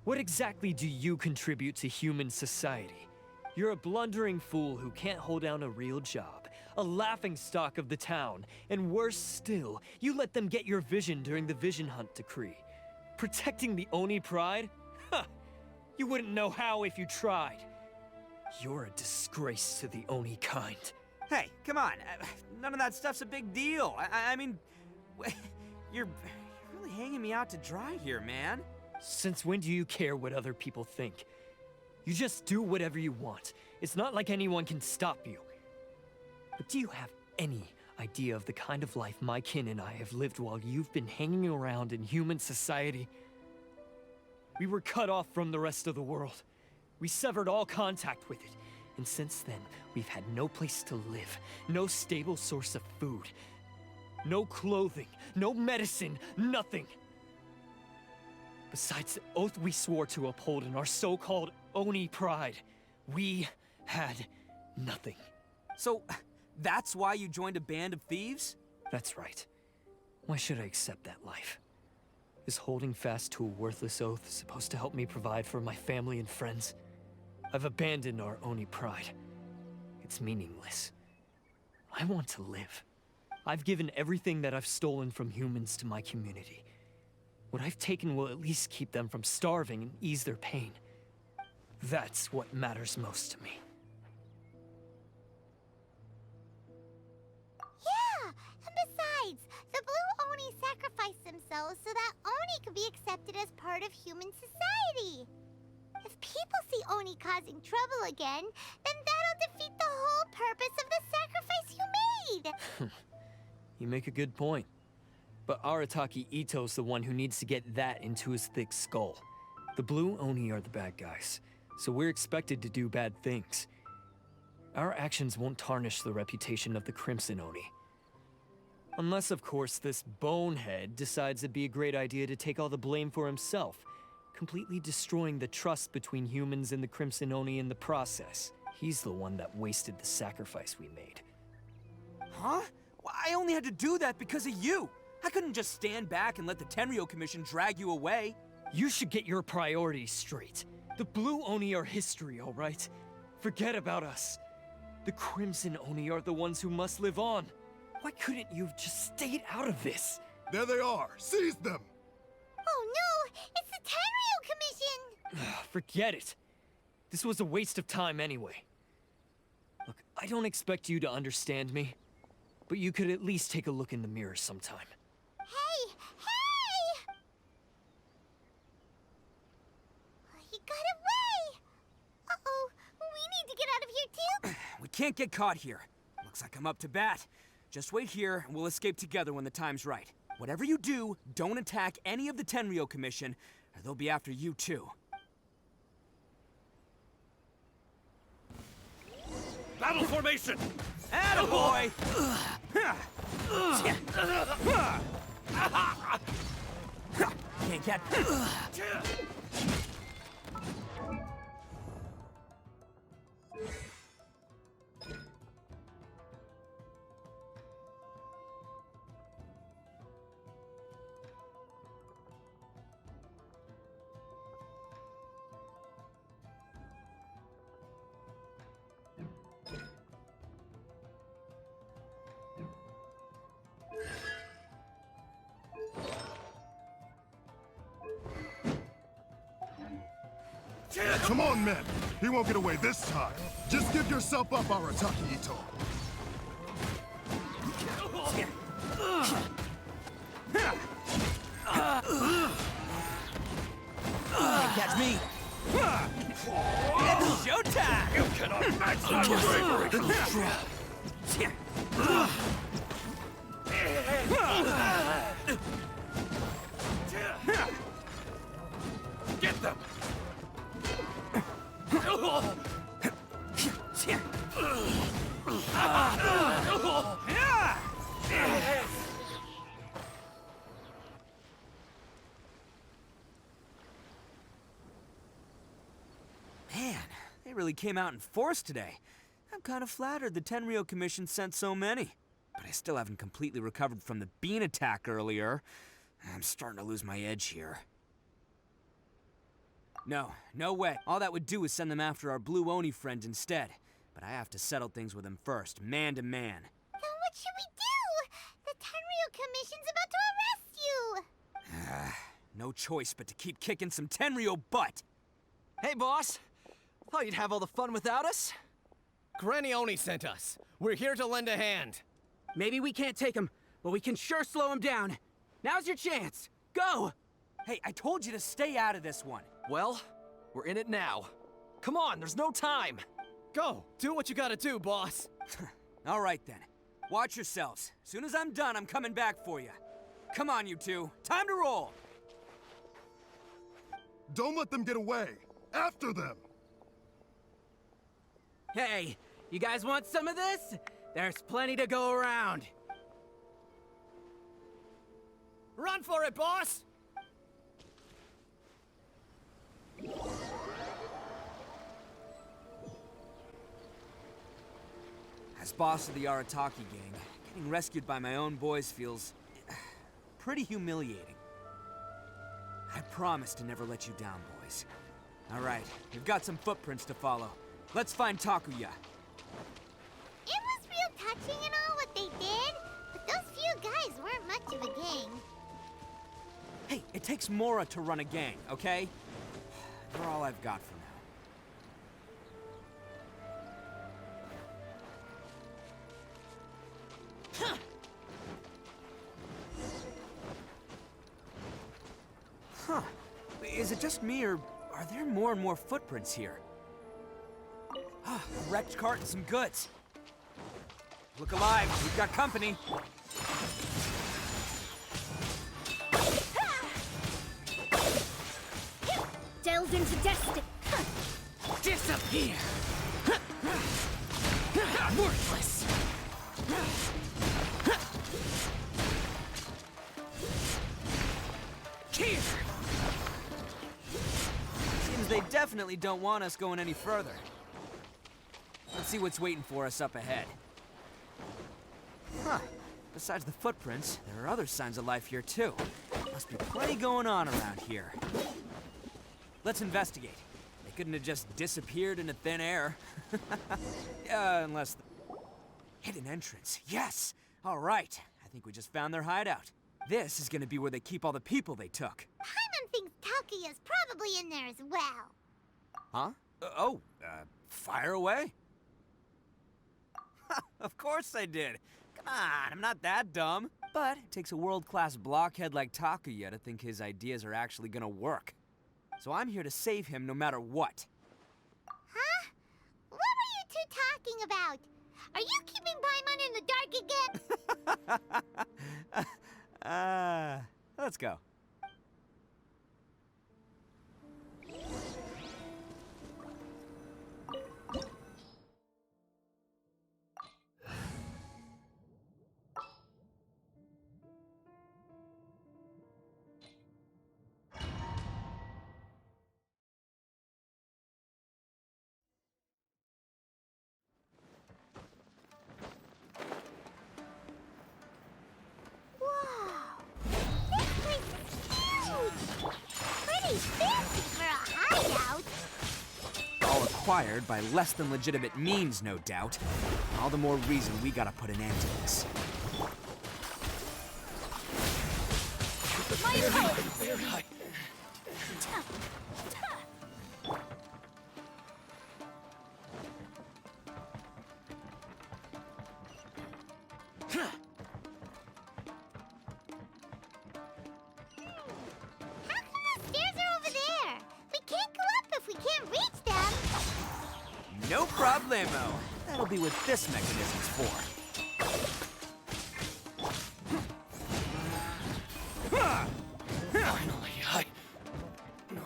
what exactly do you contribute to human society? You're a blundering fool who can't hold down a real job, a laughingstock of the town, and worse still, you let them get your vision during the Vision Hunt decree. Protecting the Oni pride? Huh! You wouldn't know how if you tried. You're a disgrace to the Oni kind. Hey, come on. None of that stuff's a big deal. I mean, you're really hanging me out to dry here, man. Since when do you care what other people think? You just do whatever you want. It's not like anyone can stop you. But do you have any idea of the kind of life my kin and I have lived while you've been hanging around in human society? We were cut off from the rest of the world. We severed all contact with it. And since then, we've had no place to live, no stable source of food, no clothing, no medicine, nothing. Besides the oath we swore to uphold in our so-called Oni pride, we had nothing. So, that's why you joined a band of thieves? That's right. Why should I accept that life? Is holding fast to a worthless oath supposed to help me provide for my family and friends? I've abandoned our Oni pride. It's meaningless. I want to live. I've given everything that I've stolen from humans to my community. What I've taken will at least keep them from starving and ease their pain. That's what matters most to me. Yeah, and besides, the Blue Oni sacrificed themselves so that Oni could be accepted as part of human society. If people see Oni causing trouble again, then that'll defeat the whole purpose of the sacrifice you made! You make a good point. But Arataki Itto's the one who needs to get that into his thick skull. The Blue Oni are the bad guys, so we're expected to do bad things. Our actions won't tarnish the reputation of the Crimson Oni. Unless, of course, this bonehead decides it'd be a great idea to take all the blame for himself, completely destroying the trust between humans and the Crimson Oni in the process. He's the one that wasted the sacrifice we made. Huh? Well, I only had to do that because of you. I couldn't just stand back and let the Tenryo Commission drag you away. You should get your priorities straight. The Blue Oni are history, all right? Forget about us. The Crimson Oni are the ones who must live on. Why couldn't you have just stayed out of this? There they are! Seize them! Oh no! It's the Tenryo Commission! Forget it. This was a waste of time anyway. Look, I don't expect you to understand me, but you could at least take a look in the mirror sometime. Hey! Hey! He got away! Uh-oh, we need to get out of here too! We can't get caught here. Looks like I'm up to bat. Just wait here, and we'll escape together when the time's right. Whatever you do, don't attack any of the Tenryo Commission, or they'll be after you too. Battle formation! Attaboy! Can't get... Come on, men. He won't get away this time. Just give yourself up, Arataki Itto. Catch me! It's showtime! You cannot match my bravery! Get them! Man, they really came out in force today. I'm kind of flattered the Tenryo Commission sent so many. But I still haven't completely recovered from the bean attack earlier. I'm starting to lose my edge here. No way. All that would do is send them after our Blue Oni friend instead. But I have to settle things with him first, man to man. Then what should we do? The Tenryo Commission's about to arrest you! No choice but to keep kicking some Tenryo butt. Hey, boss. Thought you'd have all the fun without us? Granny Oni sent us. We're here to lend a hand. Maybe we can't take him, but we can sure slow him down. Now's your chance. Go! Hey, I told you to stay out of this one. Well, we're in it now. Come on, there's no time. Go! Do what you gotta do, boss. All right, then. Watch yourselves. As soon as I'm done, I'm coming back for you. Come on, you two. Time to roll! Don't let them get away. After them. Hey, you guys want some of this? There's plenty to go around. Run for it, boss! As boss of the Arataki gang, getting rescued by my own boys feels pretty humiliating. I promise to never let you down, boys. All right, we've got some footprints to follow. Let's find Takuya. It was real touching and all what they did, but those few guys weren't much of a gang. Hey, it takes Mora to run a gang, okay? They're all I've got for now. Huh. Is it just me, or are there more and more footprints here? A wrecked cart and some goods. Look alive, we've got company. Delved into destiny. Disappear! Worthless! Here! Seems they definitely don't want us going any further. Let's see what's waiting for us up ahead. Huh. Besides the footprints, there are other signs of life here too. Must be plenty going on around here. Let's investigate. They couldn't have just disappeared into thin air. Unless... Hidden entrance. Yes! All right. I think we just found their hideout. This is gonna be where they keep all the people they took. Paimon thinks Takuya's probably in there as well. Huh? Fire away. Of course I did. Come on, I'm not that dumb. But it takes a world-class blockhead like Takuya to think his ideas are actually gonna work. So I'm here to save him no matter what. Huh? What were you two talking about? Are you keeping Paimon in the dark again? Let's go. Acquired by less than legitimate means, no doubt. All the more reason we gotta put an end to this. My apologies. How come the stairs are over there? We can't go up if we can't reach them. No problemo. That'll be what this mechanism's for. Finally, I... No.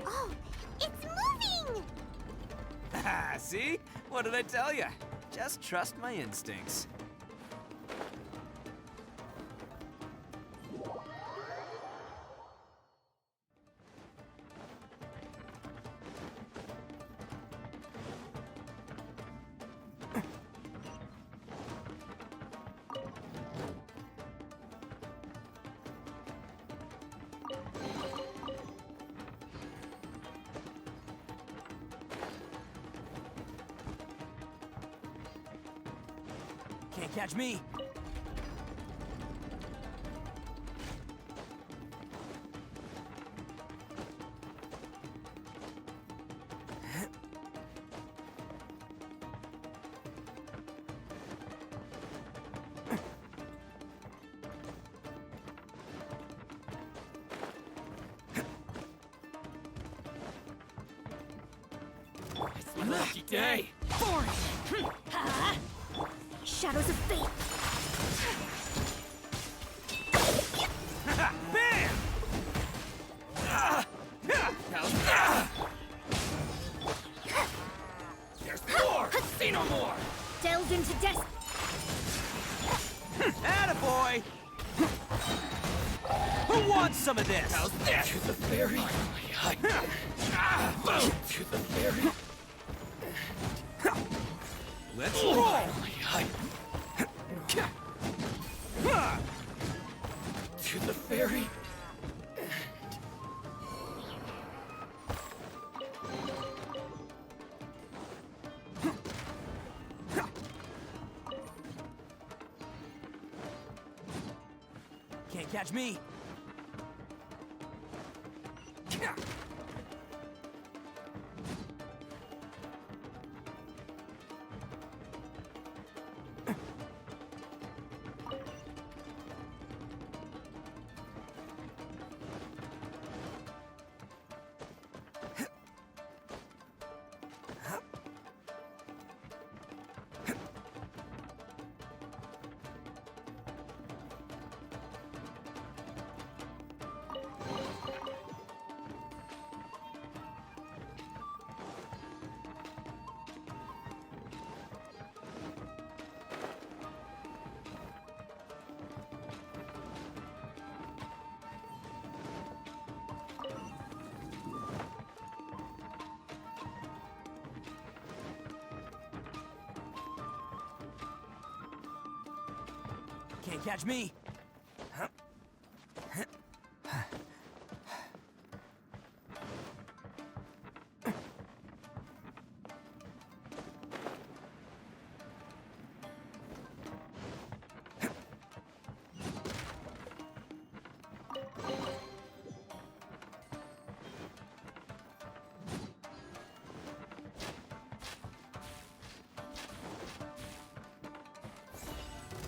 Oh, it's moving! See? What did I tell you? Just trust my instincts. Can't catch me. It's a lucky day. Shadows of fate. Bam! There's more. See no more. Delved into death. Attaboy! Who wants some of this? How's that? To the ferry. Boom! To the ferry. Let's roll! To the ferry. Can't catch me. Can't catch me.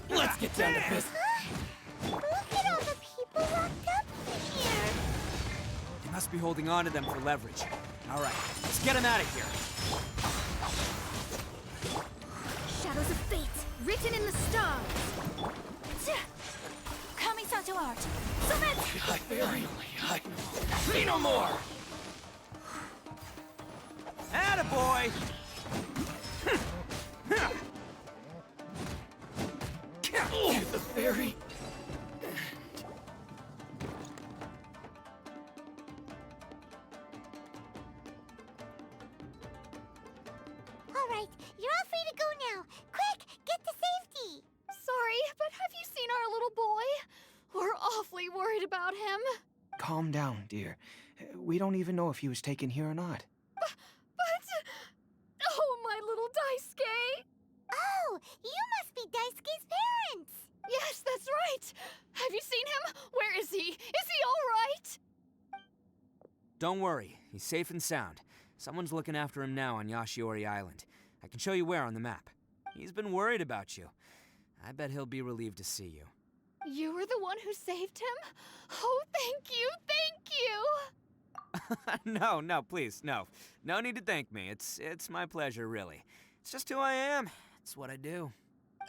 Let's get down to business. Look at all the people locked up here. They must be holding on to them for leverage. All right, let's get them out of here. Shadows of fate, written in the stars. Kamisato art. Ferry. See no more. Attaboy! To the ferry. All right, you're all free to go now. Quick, get to safety. Sorry, but have you seen our little boy? We're awfully worried about him. Calm down, dear. We don't even know if he was taken here or not. But... Oh, my little Daisuke! Yes, that's right! Have you seen him? Where is he? Is he alright? Don't worry, he's safe and sound. Someone's looking after him now on Yashiori Island. I can show you where on the map. He's been worried about you. I bet he'll be relieved to see you. You were the one who saved him? Oh, thank you, thank you! No, please, no. No need to thank me. It's my pleasure, really. It's just who I am. It's what I do.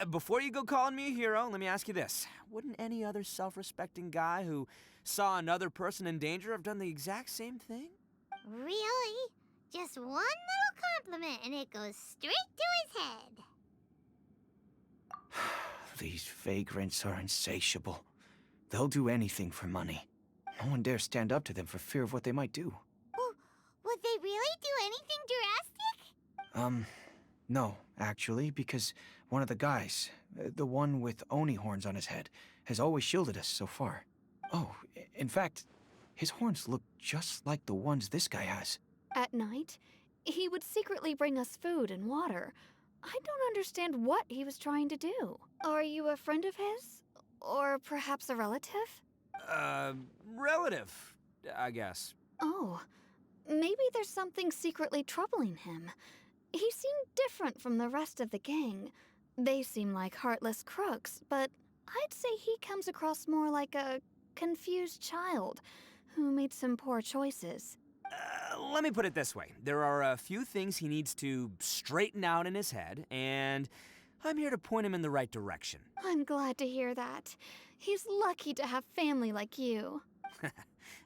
Before you go calling me a hero, let me ask you this. Wouldn't any other self-respecting guy who saw another person in danger have done the exact same thing? Really? Just one little compliment and it goes straight to his head. These vagrants are insatiable. They'll do anything for money. No one dares stand up to them for fear of what they might do. Would they really do anything drastic? No, actually, because one of the guys, the one with Oni horns on his head, has always shielded us so far. Oh, in fact, his horns look just like the ones this guy has. At night, he would secretly bring us food and water. I don't understand what he was trying to do. Are you a friend of his? Or perhaps a relative? Relative, I guess. Oh, maybe there's something secretly troubling him. He seemed different from the rest of the gang. They seem like heartless crooks, but I'd say he comes across more like a confused child who made some poor choices. Let me put it this way. There are a few things he needs to straighten out in his head, and I'm here to point him in the right direction. I'm glad to hear that. He's lucky to have family like you.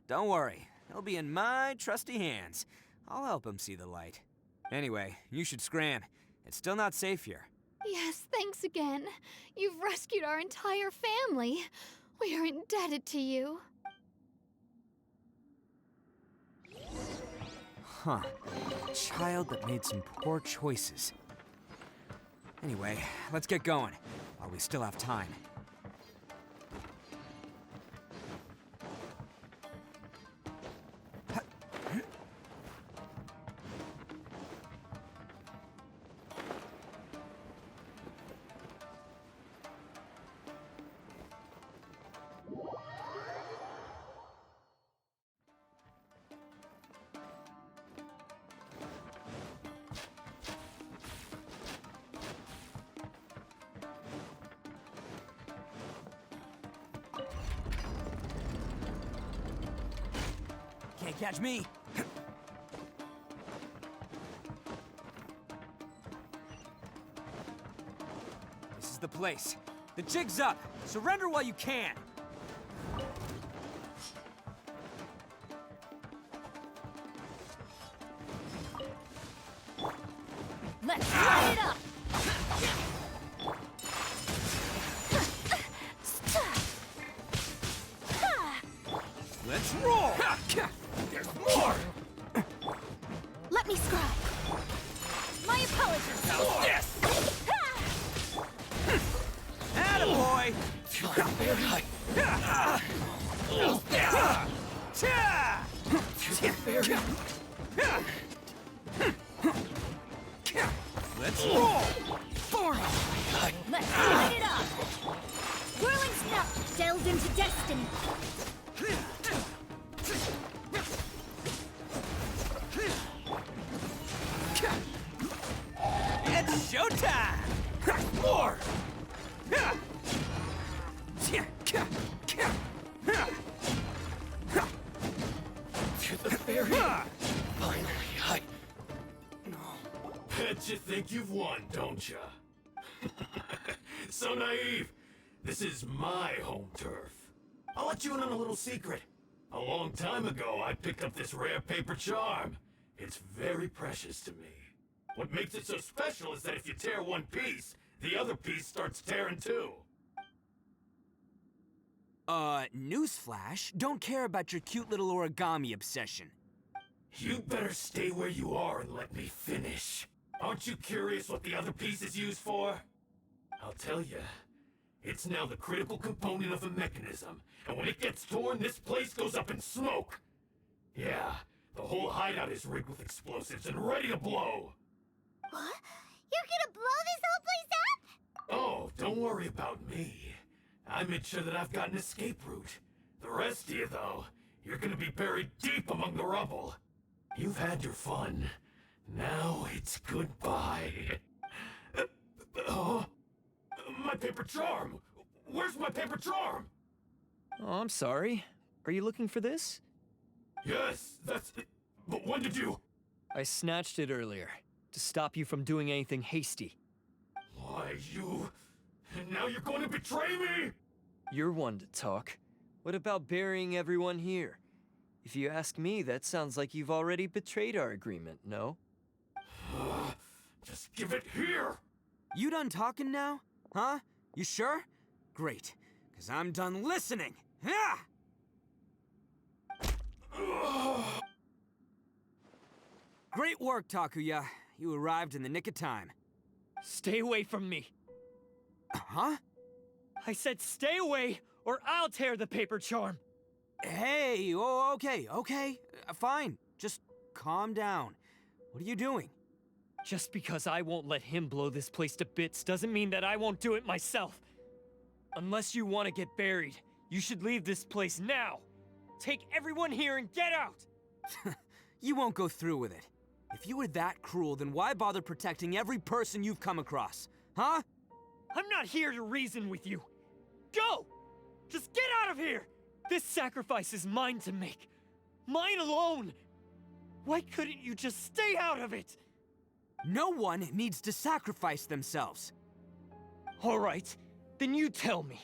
Don't worry. He'll be in my trusty hands. I'll help him see the light. Anyway, you should scram. It's still not safe here. Yes, thanks again. You've rescued our entire family. We are indebted to you. Huh. A child that made some poor choices. Anyway, let's get going, while we still have time. Can't catch me. This is the place. The jig's up. Surrender while you can. Let's light it up! Let's roll! There's more! Let me scribe. My apologies. How's this? Attaboy! How's this? Let's roll! Let's light it up! Whirling snap delved into destiny. It's showtime! More! To the ferry! Finally, Bet you think you've won, don't ya? So naive! This is my home turf. I'll let you in on a little secret. A long time ago, I picked up this rare paper charm. It's very precious to me. What makes it so special is that if you tear one piece, the other piece starts tearing too. Newsflash, don't care about your cute little origami obsession. You'd better stay where you are and let me finish. Aren't you curious what the other piece is used for? I'll tell you. It's now the critical component of a mechanism, and when it gets torn, this place goes up in smoke. Yeah, the whole hideout is rigged with explosives and ready to blow. What? You're gonna blow this whole place up? Oh, don't worry about me. I made sure that I've got an escape route. The rest of you, though, you're gonna be buried deep among the rubble. You've had your fun. Now it's goodbye. Oh, my paper charm! Where's my paper charm? Oh, I'm sorry. Are you looking for this? Yes, that's it. But when did you... I snatched it earlier, to stop you from doing anything hasty. Why, you... And now you're going to betray me? You're one to talk. What about burying everyone here? If you ask me, that sounds like you've already betrayed our agreement, no? Just give it here! You done talking now? Huh? You sure? Great, because I'm done listening. Ah! Great work, Takuya. You arrived in the nick of time. Stay away from me. Huh? I said stay away, or I'll tear the paper charm. Hey, oh, okay. Fine. Just calm down. What are you doing? Just because I won't let him blow this place to bits doesn't mean that I won't do it myself. Unless you want to get buried, you should leave this place now. Take everyone here and get out! You won't go through with it. If you were that cruel, then why bother protecting every person you've come across? Huh? I'm not here to reason with you. Go! Just get out of here! This sacrifice is mine to make. Mine alone! Why couldn't you just stay out of it? No one needs to sacrifice themselves. All right, then you tell me.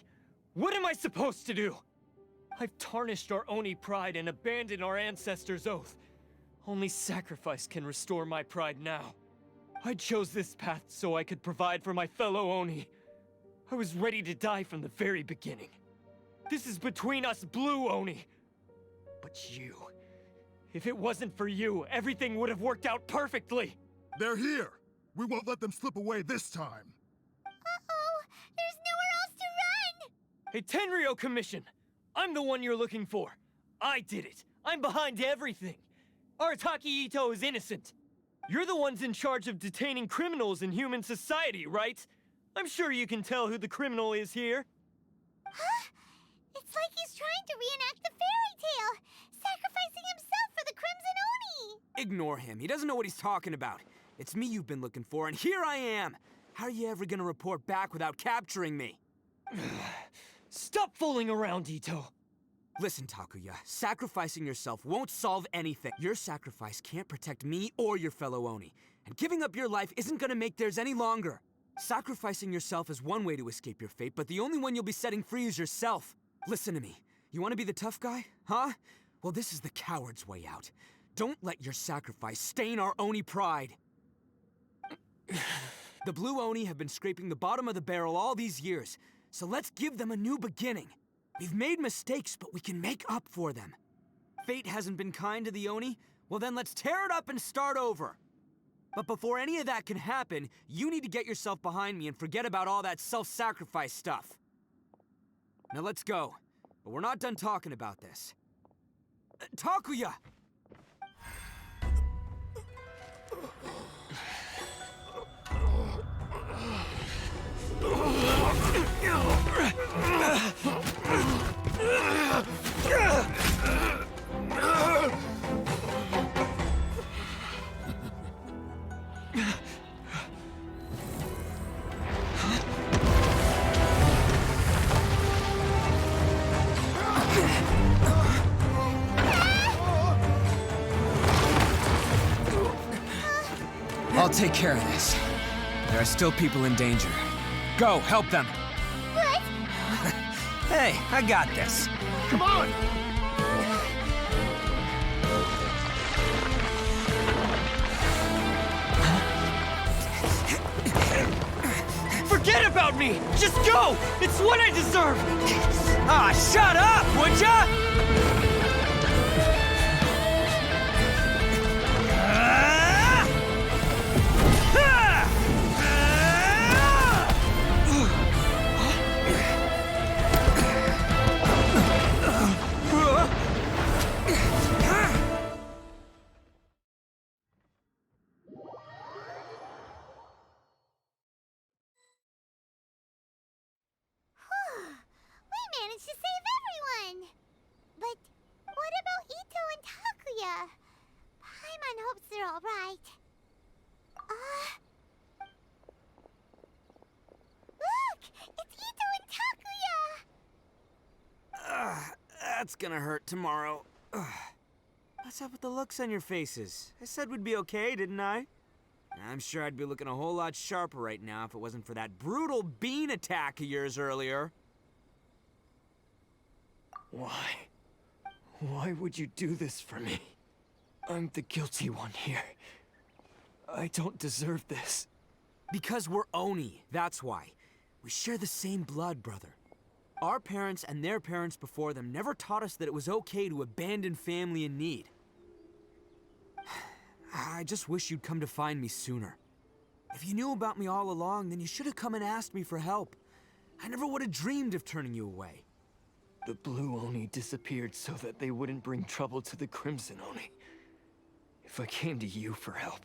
What am I supposed to do? I've tarnished our Oni pride and abandoned our ancestors' oath. Only sacrifice can restore my pride now. I chose this path so I could provide for my fellow Oni. I was ready to die from the very beginning. This is between us Blue Oni. But you... If it wasn't for you, everything would have worked out perfectly! They're here! We won't let them slip away this time! Uh-oh! There's nowhere else to run! Hey, Tenryo Commission! I'm the one you're looking for. I did it. I'm behind everything. Arataki Itto is innocent. You're the ones in charge of detaining criminals in human society, right? I'm sure you can tell who the criminal is here. Huh? It's like he's trying to reenact the fairy tale, sacrificing himself for the Crimson Oni! Ignore him. He doesn't know what he's talking about. It's me you've been looking for, and here I am! How are you ever gonna report back without capturing me? Stop fooling around, Itto! Listen, Takuya, sacrificing yourself won't solve anything. Your sacrifice can't protect me or your fellow Oni, and giving up your life isn't gonna make theirs any longer. Sacrificing yourself is one way to escape your fate, but the only one you'll be setting free is yourself. Listen to me. You want to be the tough guy? Huh? Well, this is the coward's way out. Don't let your sacrifice stain our Oni pride. The Blue Oni have been scraping the bottom of the barrel all these years, so let's give them a new beginning. We've made mistakes, but we can make up for them. Fate hasn't been kind to the Oni? Well then let's tear it up and start over. But before any of that can happen, you need to get yourself behind me and forget about all that self-sacrifice stuff. Now let's go. But we're not done talking about this. Takuya! I'll take care of this. There are still people in danger. Go, help them! What? Hey, I got this. Come on! Forget about me! Just go! It's what I deserve! Ah, shut up, would ya? That's gonna hurt tomorrow. Ugh. What's up with the looks on your faces? I said we'd be okay, didn't I? I'm sure I'd be looking a whole lot sharper right now if it wasn't for that brutal bean attack of yours earlier. Why? Why would you do this for me? I'm the guilty one here. I don't deserve this. Because we're Oni, that's why. We share the same blood, brother. Our parents and their parents before them never taught us that it was okay to abandon family in need. I just wish you'd come to find me sooner. If you knew about me all along, then you should have come and asked me for help. I never would have dreamed of turning you away. The Blue Oni disappeared so that they wouldn't bring trouble to the Crimson Oni. If I came to you for help,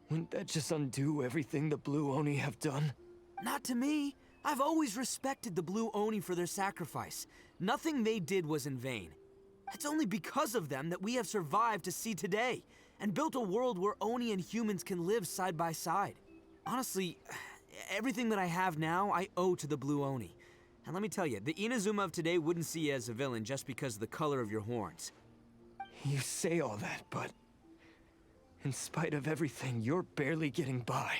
wouldn't that just undo everything the Blue Oni have done? Not to me. I've always respected the Blue Oni for their sacrifice. Nothing they did was in vain. It's only because of them that we have survived to see today, and built a world where Oni and humans can live side by side. Honestly, everything that I have now, I owe to the Blue Oni. And let me tell you, the Inazuma of today wouldn't see you as a villain just because of the color of your horns. You say all that, but in spite of everything, you're barely getting by.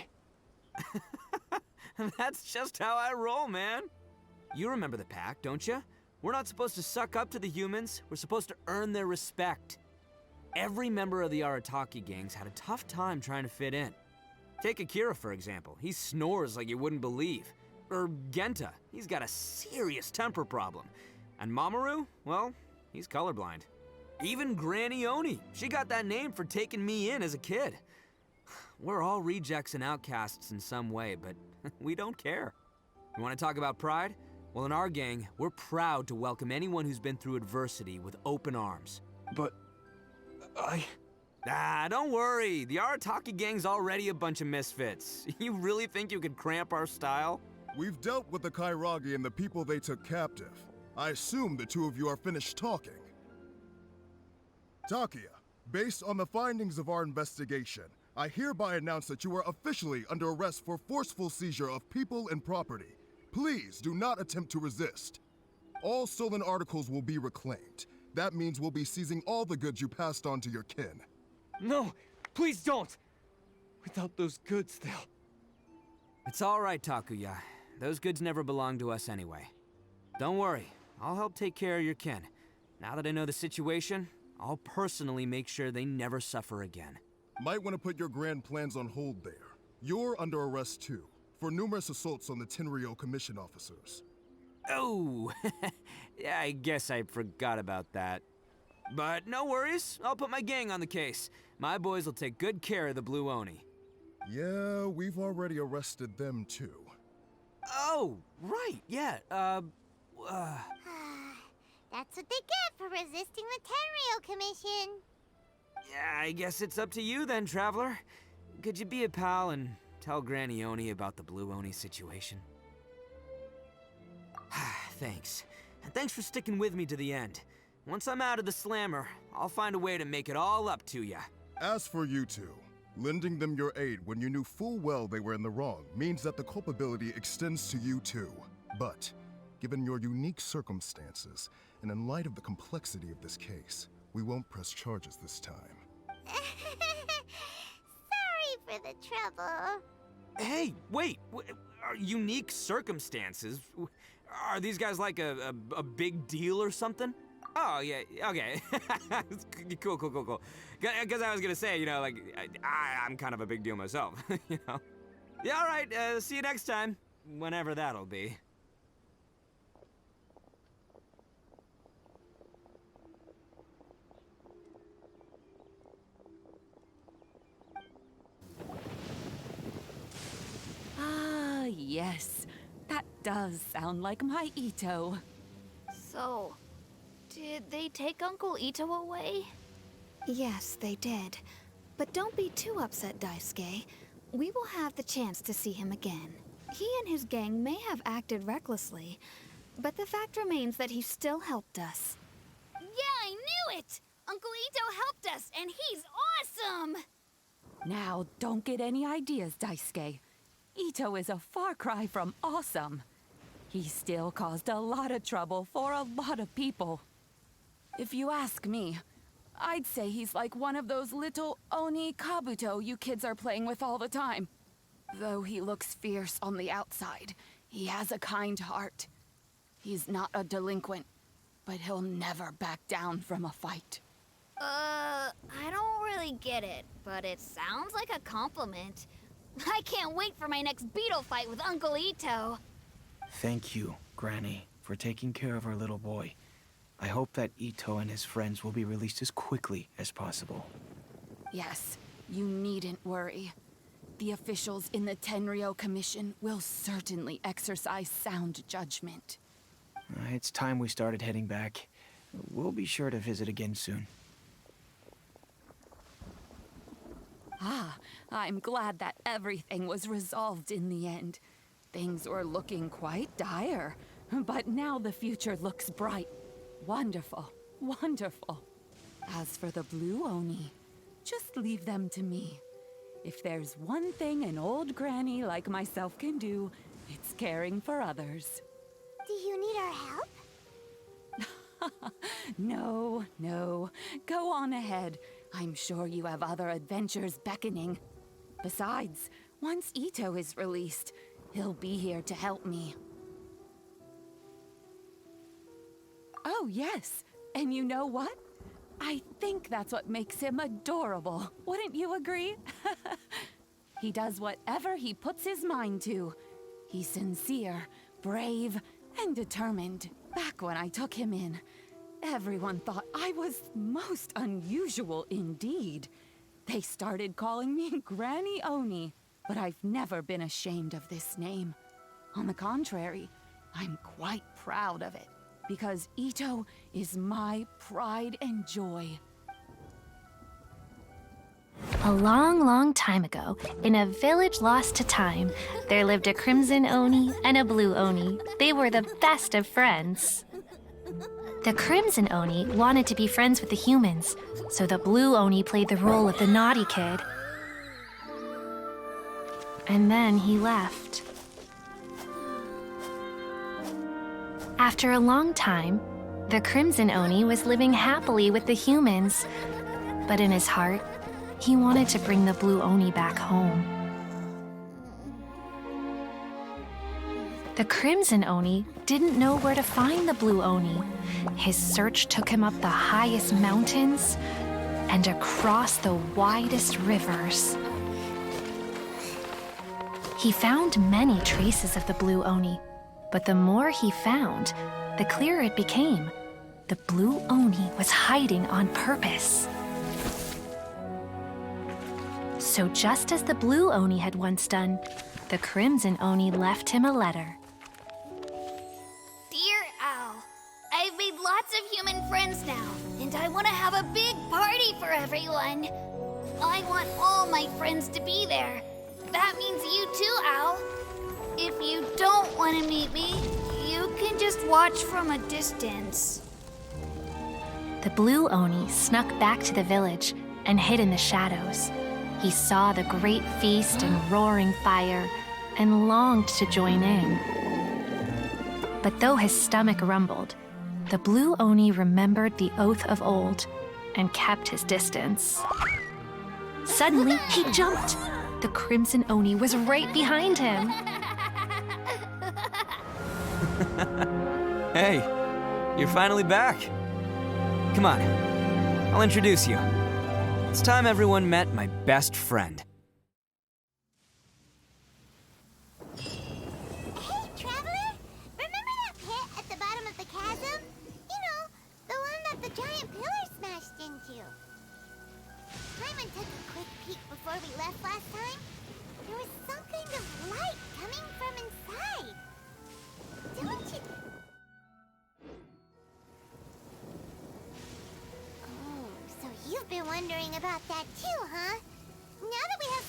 That's just how I roll, man. You remember the pact, don't you? We're not supposed to suck up to the humans. We're supposed to earn their respect. Every member of the Arataki gangs had a tough time trying to fit in. Take Akira, for example. He snores like you wouldn't believe. Or Genta, he's got a serious temper problem. And Mamoru, well, he's colorblind. Even Granny Oni, she got that name for taking me in as a kid. We're all rejects and outcasts in some way, but we don't care. You want to talk about pride? Well, in our gang, we're proud to welcome anyone who's been through adversity with open arms. But don't worry. The Arataki gang's already a bunch of misfits. You really think you could cramp our style? We've dealt with the Kairagi and the people they took captive. I assume the two of you are finished talking. Takia, based on the findings of our investigation, I hereby announce that you are officially under arrest for forceful seizure of people and property. Please do not attempt to resist. All stolen articles will be reclaimed. That means we'll be seizing all the goods you passed on to your kin. No, please don't! Without those goods, they'll... It's all right, Takuya. Those goods never belonged to us anyway. Don't worry, I'll help take care of your kin. Now that I know the situation, I'll personally make sure they never suffer again. Might want to put your grand plans on hold there. You're under arrest too, for numerous assaults on the Tenryou Commission officers. Oh, yeah, I guess I forgot about that. But no worries, I'll put my gang on the case. My boys will take good care of the Blue Oni. Yeah, we've already arrested them too. Oh, right, yeah, That's what they get for resisting the Tenryou Commission. Yeah, I guess it's up to you then, Traveler. Could you be a pal and tell Granny Oni about the Blue Oni situation? Thanks. And thanks for sticking with me to the end. Once I'm out of the slammer, I'll find a way to make it all up to ya. As for you two, lending them your aid when you knew full well they were in the wrong means that the culpability extends to you too. But, given your unique circumstances, and in light of the complexity of this case, we won't press charges this time. Sorry for the trouble. Hey, wait, are unique circumstances? Are these guys like a big deal or something? Oh, yeah, okay. Cool. Because I was gonna say, you know, like, I'm kind of a big deal myself, you know? Yeah, all right, see you next time. Whenever that'll be. Ah, yes. That does sound like my Itto. So, did they take Uncle Itto away? Yes, they did. But don't be too upset, Daisuke. We will have the chance to see him again. He and his gang may have acted recklessly, but the fact remains that he still helped us. Yeah, I knew it! Uncle Itto helped us, and he's awesome! Now, don't get any ideas, Daisuke. Itto is a far cry from awesome. He still caused a lot of trouble for a lot of people. If you ask me, I'd say he's like one of those little Oni Kabuto you kids are playing with all the time. Though he looks fierce on the outside, he has a kind heart. He's not a delinquent, but he'll never back down from a fight. I don't really get it, but it sounds like a compliment. I can't wait for my next beetle fight with Uncle Itto. Thank you, Granny, for taking care of our little boy. I hope that Itto and his friends will be released as quickly as possible. Yes, you needn't worry. The officials in the Tenryo Commission will certainly exercise sound judgment. It's time we started heading back. We'll be sure to visit again soon. Ah, I'm glad that everything was resolved in the end. Things were looking quite dire, but now the future looks bright. Wonderful, wonderful. As for the Blue Oni, just leave them to me. If there's one thing an old granny like myself can do, it's caring for others. Do you need our help? No, no. Go on ahead. I'm sure you have other adventures beckoning. Besides, once Itto is released, he'll be here to help me. Oh, yes. And you know what? I think that's what makes him adorable. Wouldn't you agree? He does whatever he puts his mind to. He's sincere, brave, and determined. Back when I took him in, everyone thought I was most unusual indeed. They started calling me Granny Oni, but I've never been ashamed of this name. On the contrary, I'm quite proud of it, because Itto is my pride and joy. A long, long time ago, in a village lost to time, there lived a crimson Oni and a blue Oni. They were the best of friends. The crimson Oni wanted to be friends with the humans, so the blue Oni played the role of the naughty kid. And then he left. After a long time, the crimson Oni was living happily with the humans, but in his heart, he wanted to bring the blue Oni back home. The crimson Oni didn't know where to find the blue Oni. His search took him up the highest mountains and across the widest rivers. He found many traces of the blue Oni, but the more he found, the clearer it became. The blue Oni was hiding on purpose. So just as the blue Oni had once done, the crimson Oni left him a letter. Dear Owl, I've made lots of human friends now, and I want to have a big party for everyone. I want all my friends to be there. That means you too, Owl. If you don't want to meet me, you can just watch from a distance. The blue Oni snuck back to the village and hid in the shadows. He saw the great feast and roaring fire and longed to join in. But though his stomach rumbled, the blue Oni remembered the oath of old and kept his distance. Suddenly, he jumped. The crimson Oni was right behind him. Hey, you're finally back. Come on, I'll introduce you. It's time everyone met my best friend. Hey, Traveler! Remember that pit at the bottom of the chasm? You know, the one that the giant pillar smashed into. Simon took a quick peek before we left last time. There was some kind of light coming from inside. Don't you... Oh, so you've been wondering about that too, huh? Now that we have